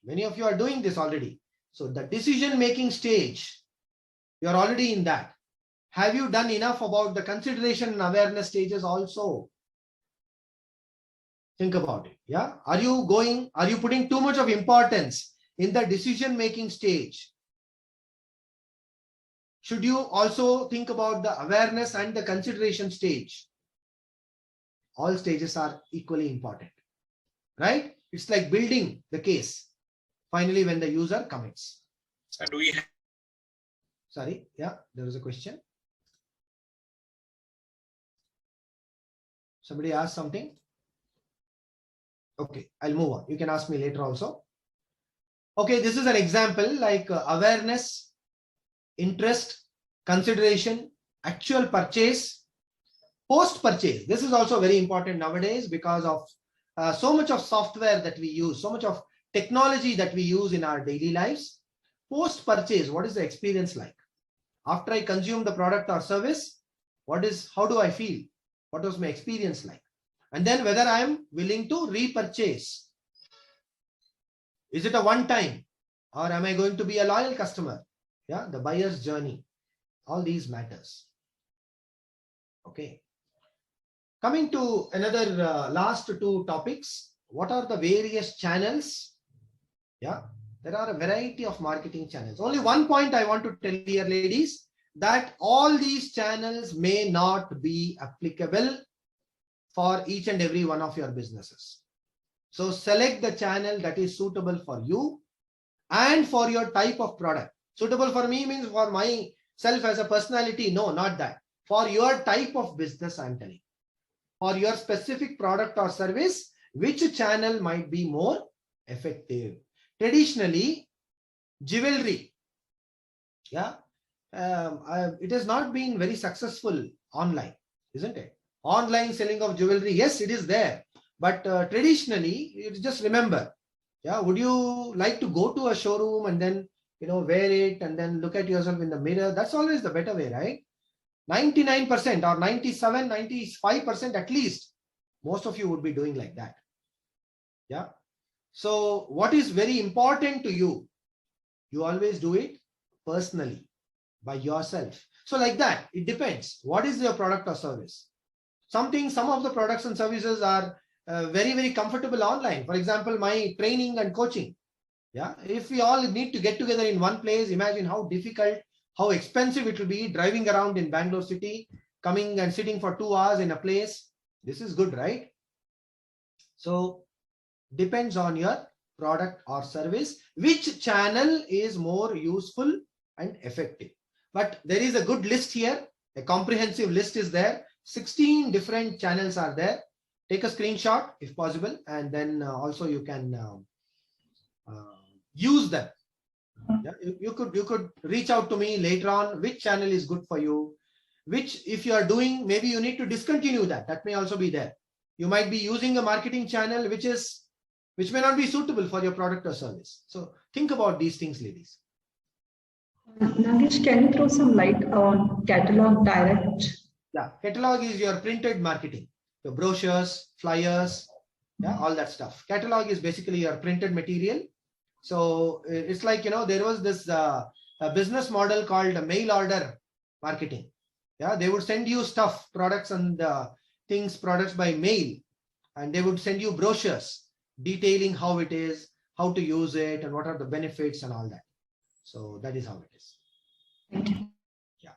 Many of you are doing this already. So the decision making stage, you're already in that. Have you done enough about the consideration and awareness stages also? Think about it. Yeah. Are you putting too much of importance in the decision making stage? Should you also think about the awareness and the consideration stage? All stages are equally important, right? It's like building the case. Finally, when the user commits. Sorry, yeah, there was a question. Somebody asked something. Okay, I'll move on. You can ask me later also. Okay, this is an example like awareness, interest, consideration, actual purchase, Post purchase. This is also very important nowadays because of so much of software that we use, so much of technology that we use in our daily lives. Post purchase, what is the experience like? After I consume the product or service, how do I feel? What was my experience like? And then whether I am willing to repurchase. Is it a one time or am I going to be a loyal customer? Yeah, the buyer's journey. All these matters. Okay. Coming to another last two topics. What are the various channels? Yeah, there are a variety of marketing channels. Only one point I want to tell here, ladies, that all these channels may not be applicable for each and every one of your businesses. So select the channel that is suitable for you and for your type of product. Suitable for me means for myself as a personality. No, not that. For your type of business, I'm telling. For your specific product or service, which channel might be more effective? Traditionally, jewelry, yeah, it has not been very successful online, isn't it? Online selling of jewelry, yes, it is there, but traditionally, you just remember, yeah, would you like to go to a showroom and then wear it and then look at yourself in the mirror? That's always the better way, right? 99% or 97, 95% at least, most of you would be doing like that. Yeah. So what is very important to you? You always do it personally by yourself. So like that, it depends. What is your product or service? Some of the products and services are very, very comfortable online. For example, my training and coaching. Yeah. If we all need to get together in one place, imagine how difficult, how expensive it will be driving around in Bangalore city, coming and sitting for 2 hours in a place. This is good, right? So depends on your product or service, which channel is more useful and effective. But there is a good list here. A comprehensive list is there. 16 different channels are there. Take a screenshot if possible, and then also you can use them. Yeah, you could reach out to me later on which channel is good for you, which if you are doing, maybe you need to discontinue that. That may also be there. You might be using a marketing channel which may not be suitable for your product or service. So think about these things, ladies. Nagesh, can you throw some light on catalog direct? Yeah, catalog is your printed marketing, your brochures, flyers, yeah, all that stuff. Catalog is basically your printed material. So it's like, there was this a business model called mail order marketing. Yeah, they would send you stuff, products and products by mail, and they would send you brochures detailing how it is, how to use it, and what are the benefits and all that. So that is how it is. Thank you. Yeah.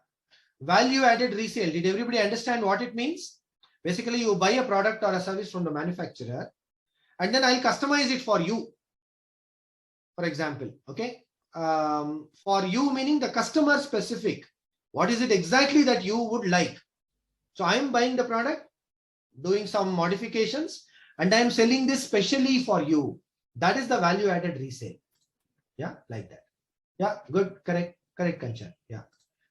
Value added resale. Did everybody understand what it means? Basically, you buy a product or a service from the manufacturer, and then I'll customize it for you. For example, okay, for you meaning the customer specific. What is it exactly that you would like? So I'm buying the product, doing some modifications, and I'm selling this specially for you. That is the value added resale. Yeah, like that. Yeah, good, correct, Kanchan. Yeah.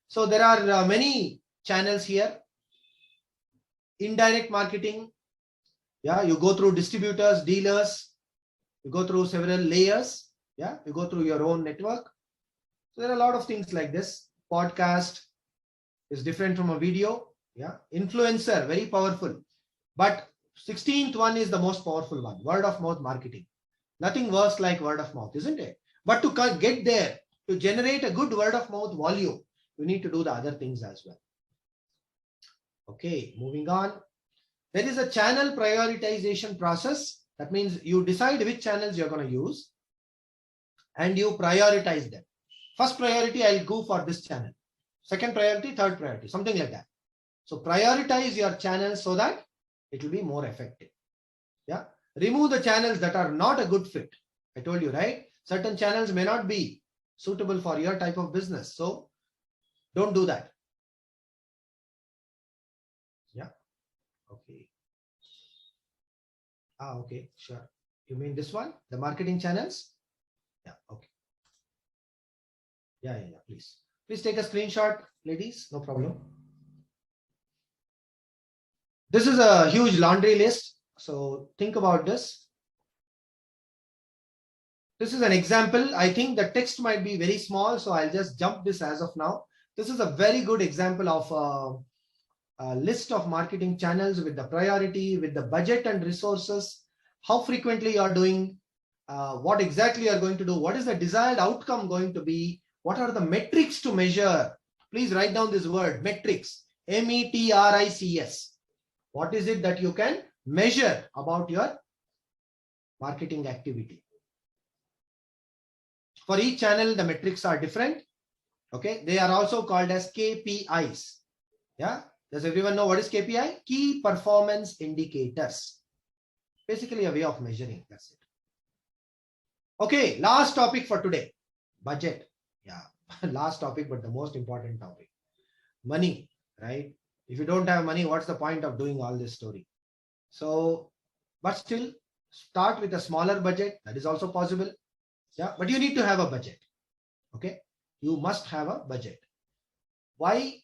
So there are many channels here. Indirect marketing. Yeah, you go through distributors, dealers, you go through several layers. Yeah, you go through your own network. So there are a lot of things like this. Podcast is different from a video. Yeah, influencer, very powerful. But 16th one is the most powerful one. Word of mouth marketing. Nothing worse like word of mouth, isn't it? But to get there, to generate a good word of mouth volume, you need to do the other things as well. Okay, moving on. There is a channel prioritization process. That means you decide which channels you're going to use and you prioritize them. First priority, I'll go for this channel. Second priority, third priority, something like that. So prioritize your channels so that it will be more effective. Yeah. Remove the channels that are not a good fit. I told you, right? Certain channels may not be suitable for your type of business. So don't do that. Yeah. Okay. Okay, sure. You mean this one, the marketing channels? Yeah. Okay. Yeah. Please take a screenshot, ladies. No problem. This is a huge laundry list. So think about this. This is an example. I think the text might be very small, so I'll just jump this as of now. This is a very good example of a list of marketing channels with the priority, with the budget and resources, how frequently you are doing, what exactly you are going to do, what is the desired outcome going to be, what are the metrics to measure. Please write down this word, metrics, METRICS. What is it that you can measure about your marketing activity? For each channel, the metrics are different. Okay, they are also called as KPIs. Yeah, does everyone know what is KPI? Key performance indicators. Basically a way of measuring. That's it. Okay, last topic for today, budget. Yeah, last topic, but the most important topic, money, right? If you don't have money, what's the point of doing all this story? So, but still start with a smaller budget. That is also possible. Yeah, but you need to have a budget. Okay, you must have a budget. Why?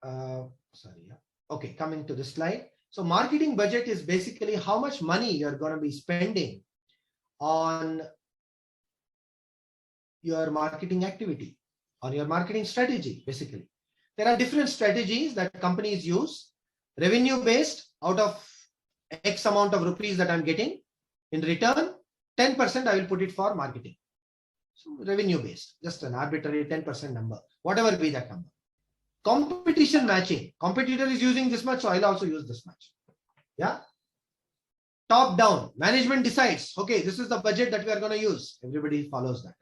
Sorry. Yeah. Okay, coming to this slide. So marketing budget is basically how much money you're going to be spending on your marketing activity, on your marketing strategy. Basically, there are different strategies that companies use. Revenue based, out of X amount of rupees that I'm getting, in return 10% I will put it for marketing. So revenue based, just an arbitrary 10% number, whatever be that number. Competition matching, competitor is using this much, so I'll also use this much. Yeah. Top down, management decides, okay, this is the budget that we are going to use. Everybody follows that.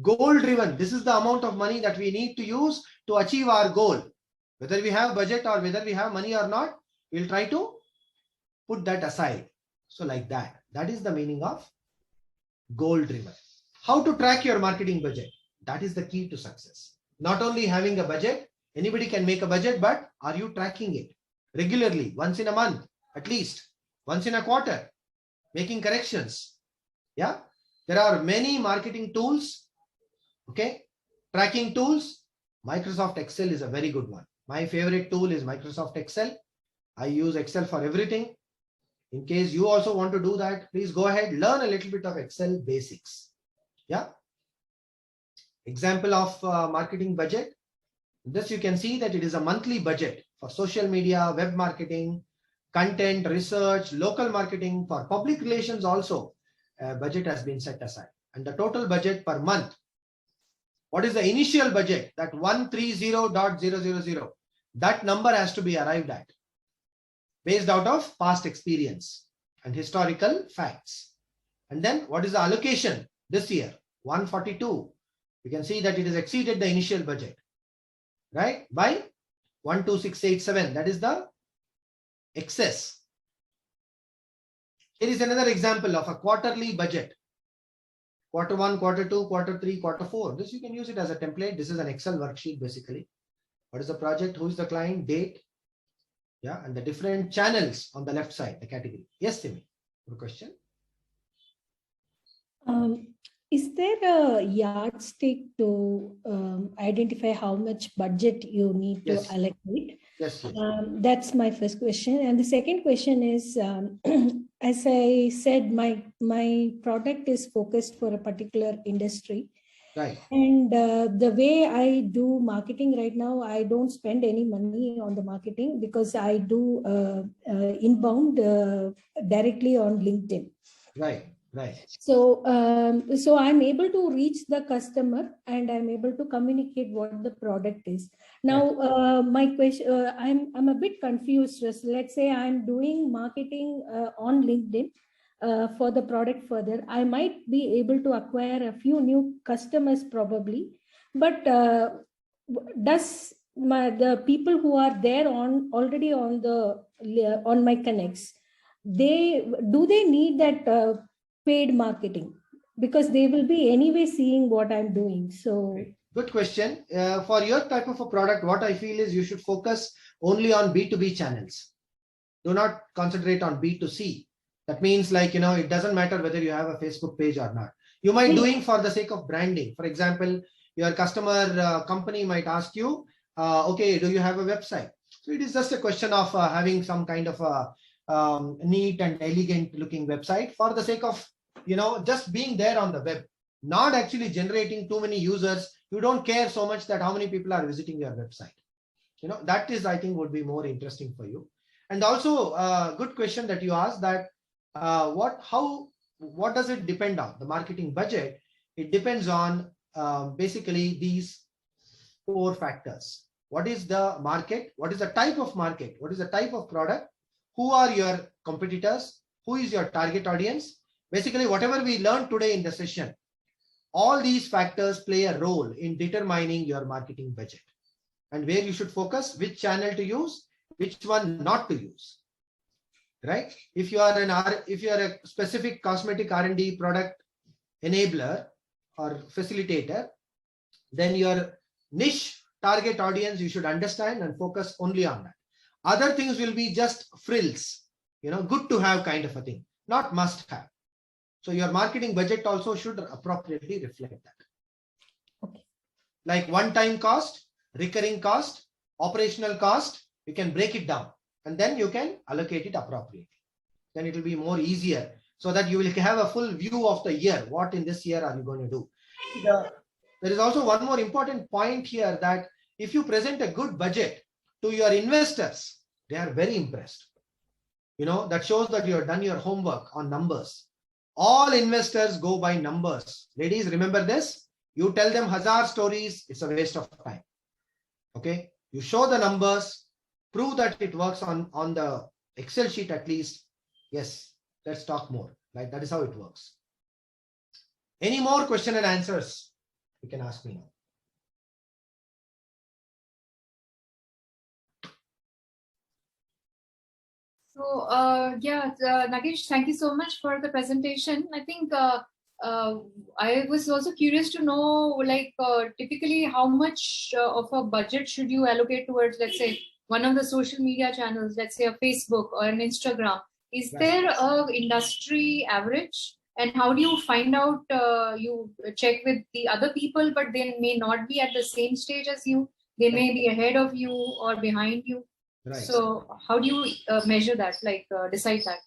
Goal driven, this is the amount of money that we need to use to achieve our goal. Whether we have budget or whether we have money or not, we'll try to put that aside. So like that, that is the meaning of goal driven. How to track your marketing budget? That is the key to success. Not only having a budget, anybody can make a budget, but are you tracking it regularly, once in a month, at least once in a quarter, making corrections? Yeah, there are many marketing tools. Okay, tracking tools. Microsoft Excel is a very good one. My favorite tool is Microsoft Excel. I use Excel for everything. In case you also want to do that, please go ahead, learn a little bit of Excel basics. Yeah. Example of marketing budget. This you can see that it is a monthly budget for social media, web marketing, content, research, local marketing. For public relations also, budget has been set aside. And the total budget per month, what is the initial budget? That 130.000. That number has to be arrived at based out of past experience and historical facts. And then what is the allocation this year? 142. You can see that it has exceeded the initial budget, right? By 12687. That is the excess. Here is another example of a quarterly budget. Quarter 1, quarter 2, quarter 3, quarter 4. This you can use it as a template. This is an Excel worksheet basically. What is the project? Who is the client? Date. Yeah, and the different channels on the left side, the category. Yes, Simi, your question. Is there a yardstick to identify how much budget you need to allocate? Yes. That's my first question. And the second question is, as I said, my product is focused for a particular industry. Right. And the way I do marketing right now, I don't spend any money on the marketing because I do inbound directly on LinkedIn. Right. Right. So, so I'm able to reach the customer and I'm able to communicate what the product is. Now, my question, I'm a bit confused. Let's say I'm doing marketing on LinkedIn for the product further. I might be able to acquire a few new customers probably, but does the people who are there already on my connects, do they need that paid marketing, because they will be anyway seeing what I'm doing? So good question. For your type of a product, what I feel is you should focus only on B2B channels. Do not concentrate on B2C. That means, like, it doesn't matter whether you have a Facebook page or not. You might doing for the sake of branding. For example, your customer company might ask you, okay, do you have a website? So So it is just a question of having some kind of a neat and elegant looking website for the sake of, just being there on the web, not actually generating too many users. You don't care so much that how many people are visiting your website. That is, I think, would be more interesting for you. And also good question that you asked, that what does it depend on? The marketing budget, it depends on basically these 4 factors. What is the market? What is the type of market? What is the type of product? Who are your competitors? Who is your target audience? Basically, whatever we learned today in the session, all these factors play a role in determining your marketing budget and where you should focus, which channel to use, which one not to use. Right? If you are a specific cosmetic R&D product enabler or facilitator, then your niche target audience you should understand and focus only on that. Other things will be just frills, good to have kind of a thing, not must have. So your marketing budget also should appropriately reflect that. Okay. Like one-time cost, recurring cost, operational cost, you can break it down and then you can allocate it appropriately. Then it will be more easier so that you will have a full view of the year. What in this year are you going to do? There is also one more important point here, that if you present a good budget to your investors, they are very impressed. That shows that you have done your homework on numbers. All investors go by numbers. Ladies, remember this. You tell them 1,000 stories, it's a waste of time. Okay. You show the numbers, prove that it works on the Excel sheet at least. Yes, let's talk more. Right? That is how it works. Any more question and answers? You can ask me now. So Nagesh, thank you so much for the presentation. I think I was also curious to know, typically how much of a budget should you allocate towards, let's say, one of the social media channels, let's say a Facebook or an Instagram. Is there a industry average? And how do you find out? You check with the other people, but they may not be at the same stage as you. They may be ahead of you or behind you. Right. So how do you measure that, decide that?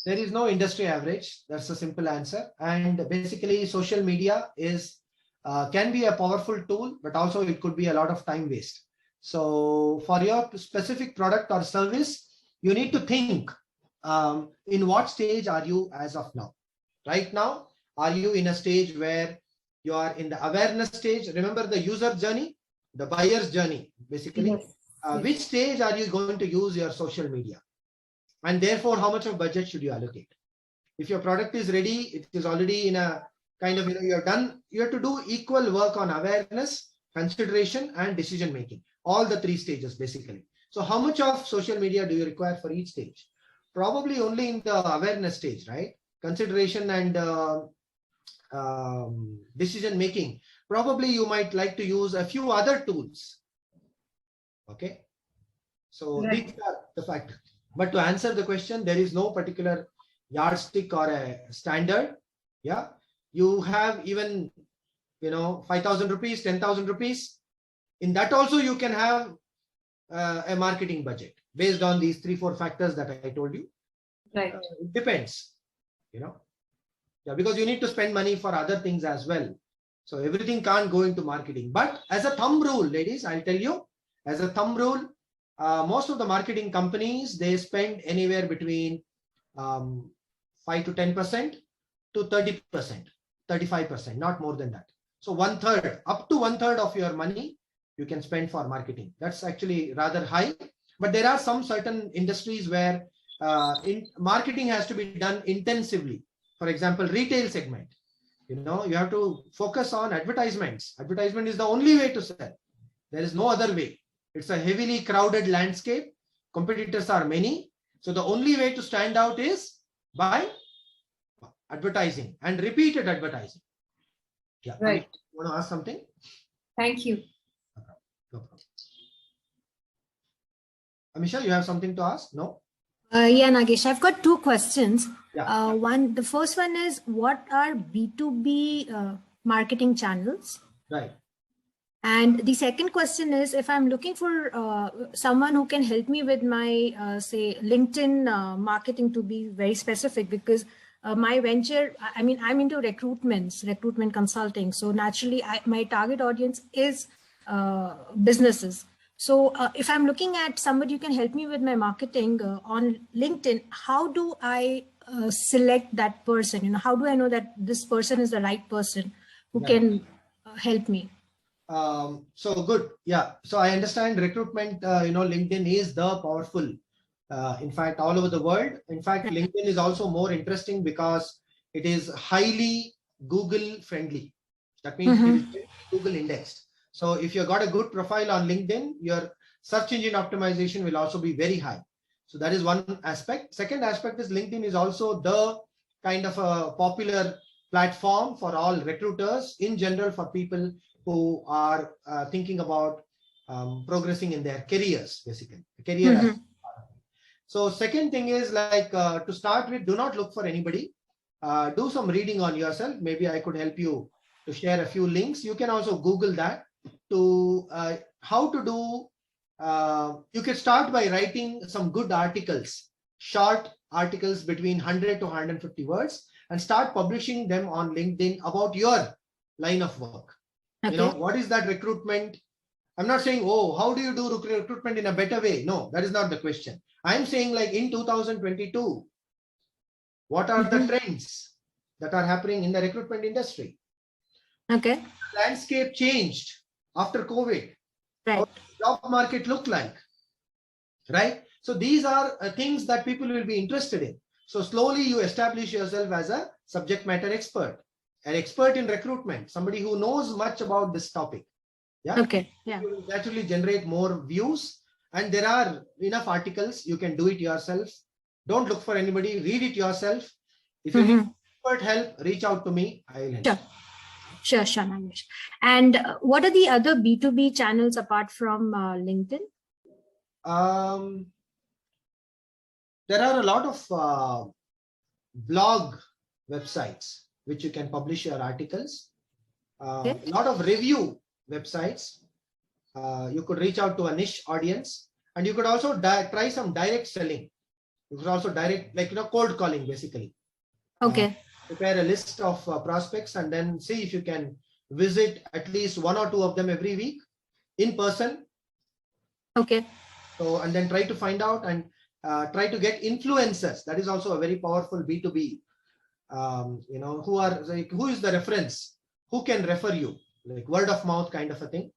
There is no industry average. That's a simple answer. And basically, social media can be a powerful tool, but also it could be a lot of time waste. So for your specific product or service, you need to think in what stage are you as of now? Right now, are you in a stage where you are in the awareness stage? Remember the user journey, the buyer's journey, basically. Yes. Which stage are you going to use your social media? And therefore, how much of budget should you allocate? If your product is ready, it is already in a kind of, you're done, you have to do equal work on awareness, consideration, and decision making. All the 3 stages, basically. So how much of social media do you require for each stage? Probably only in the awareness stage, right? Consideration and decision making. Probably you might like to use a few other tools. Okay. So these are the factors. But to answer the question, there is no particular yardstick or a standard. Yeah. You have even, 5,000 rupees, 10,000 rupees. In that also you can have a marketing budget based on these 3-4 factors that I told you. Right. It depends, because you need to spend money for other things as well. So everything can't go into marketing. But as a thumb rule, ladies, I'll tell you, as a thumb rule, most of the marketing companies, they spend anywhere between 5 to 10% to 30%, 35%, not more than that. So 1/3, up to 1/3 of your money you can spend for marketing. That's actually rather high. But there are some certain industries where marketing has to be done intensively. For example, retail segment. You have to focus on advertisements. Advertisement is the only way to sell. There is no other way. It's a heavily crowded landscape. Competitors are many. So the only way to stand out is by advertising and repeated advertising. Yeah. Right. You want to ask something? Thank you. No problem. Amisha, you have something to ask? No? Yeah, Nagesh, I've got 2 questions. Yeah. The first one is, what are B2B marketing channels? Right. And the second question is, if I'm looking for someone who can help me with my, say, LinkedIn marketing, to be very specific, because my venture, I mean, I'm into recruitment consulting. So naturally, my target audience is businesses. So if I'm looking at somebody who can help me with my marketing on LinkedIn, how do I select that person? How do I know that this person is the right person who can help me? So good. Yeah. So I understand recruitment, LinkedIn is the powerful, in fact, all over the world. In fact, LinkedIn is also more interesting because it is highly Google friendly. That means it is Google indexed. So if you've got a good profile on LinkedIn, your search engine optimization will also be very high. So that is one aspect. Second aspect is LinkedIn is also the kind of a popular platform for all recruiters in general, for people who are thinking about progressing in their careers, basically. So second thing is, like, to start with, do not look for anybody. Do some reading on yourself. Maybe I could help you to share a few links. You can also Google that to how to do. You can start by writing some good articles, short articles between 100 to 150 words, and start publishing them on LinkedIn about your line of work. What is that recruitment? I'm not saying, oh, how do you do recruitment in a better way? No, that is not the question. I'm saying, like, in 2022, what are the trends that are happening in the recruitment industry? Okay. The landscape changed after COVID. Right. What does the job market look like? Right. So these are things that people will be interested in. So slowly you establish yourself as a subject matter expert, an expert in recruitment, somebody who knows much about this topic. Yeah. Okay. Yeah. You will naturally generate more views, and there are enough articles. You can do it yourself. Don't look for anybody. Read it yourself. If you need expert help, reach out to me. I will help. Sure, Nagesh. And what are the other B2B channels apart from LinkedIn? There are a lot of blog websites which you can publish your articles. A lot of review websites. You could reach out to a niche audience, and you could also try some direct selling. You could also cold calling, basically. Okay. Prepare a list of prospects and then see if you can visit at least one or two of them every week in person. Okay. So, and then try to find out and try to get influencers. That is also a very powerful B2B. Who is the reference? Who can refer you? Like word of mouth kind of a thing.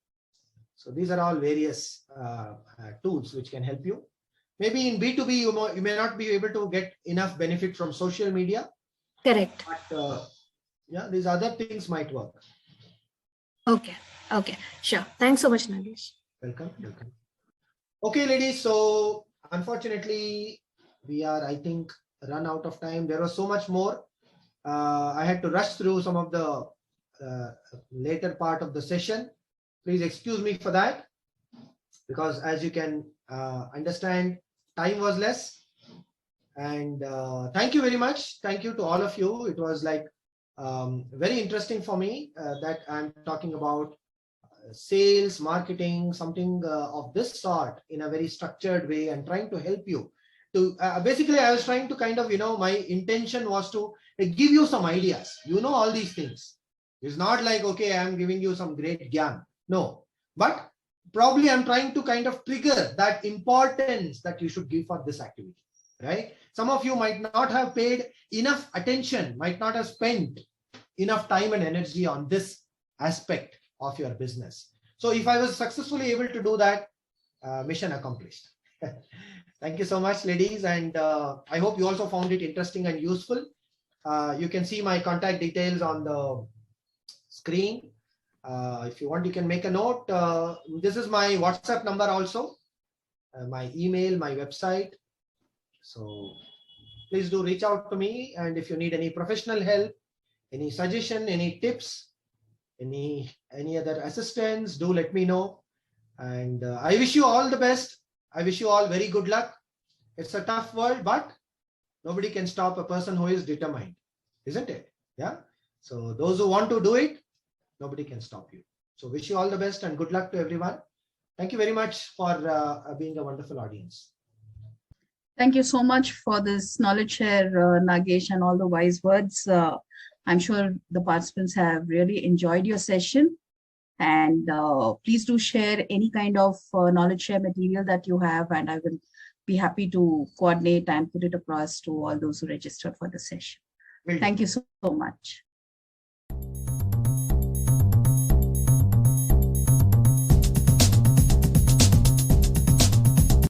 So these are all various tools which can help you. Maybe in B2B, you may not be able to get enough benefit from social media. Correct. But yeah, these other things might work. Okay. Sure. Thanks so much, Nagesh. Welcome. Okay, ladies. So unfortunately, we are, I think, run out of time. There was so much more. I had to rush through some of the later part of the session. Please excuse me for that, because as you can understand, time was less. And thank you very much. Thank you to all of you. It was like very interesting for me that I'm talking about sales, marketing, something of this sort in a very structured way, and trying to help you to basically, I was trying to kind of, my intention was to give you some ideas. All these things. It's not like, okay, I'm giving you some great gyan. No, but probably I'm trying to kind of trigger that importance that you should give for this activity, right? Some of you might not have paid enough attention, might not have spent enough time and energy on this aspect of your business. So if I was successfully able to do that, mission accomplished. Thank you so much, ladies. And I hope you also found it interesting and useful. You can see my contact details on the screen. If you want, you can make a note. This is my WhatsApp number also, my email, my website. So please do reach out to me. And if you need any professional help, any suggestion, any tips, any other assistance, do let me know. And I wish you all the best. I wish you all very good luck. It's a tough world, but nobody can stop a person who is determined, isn't it? Yeah. So those who want to do it, nobody can stop you. So wish you all the best and good luck to everyone. Thank you very much for being a wonderful audience. Thank you so much for this knowledge share, Nagesh, and all the wise words. I'm sure the participants have really enjoyed your session. And please do share any kind of knowledge share material that you have, and I will be happy to coordinate and put it across to all those who registered for the session. Thank you so much.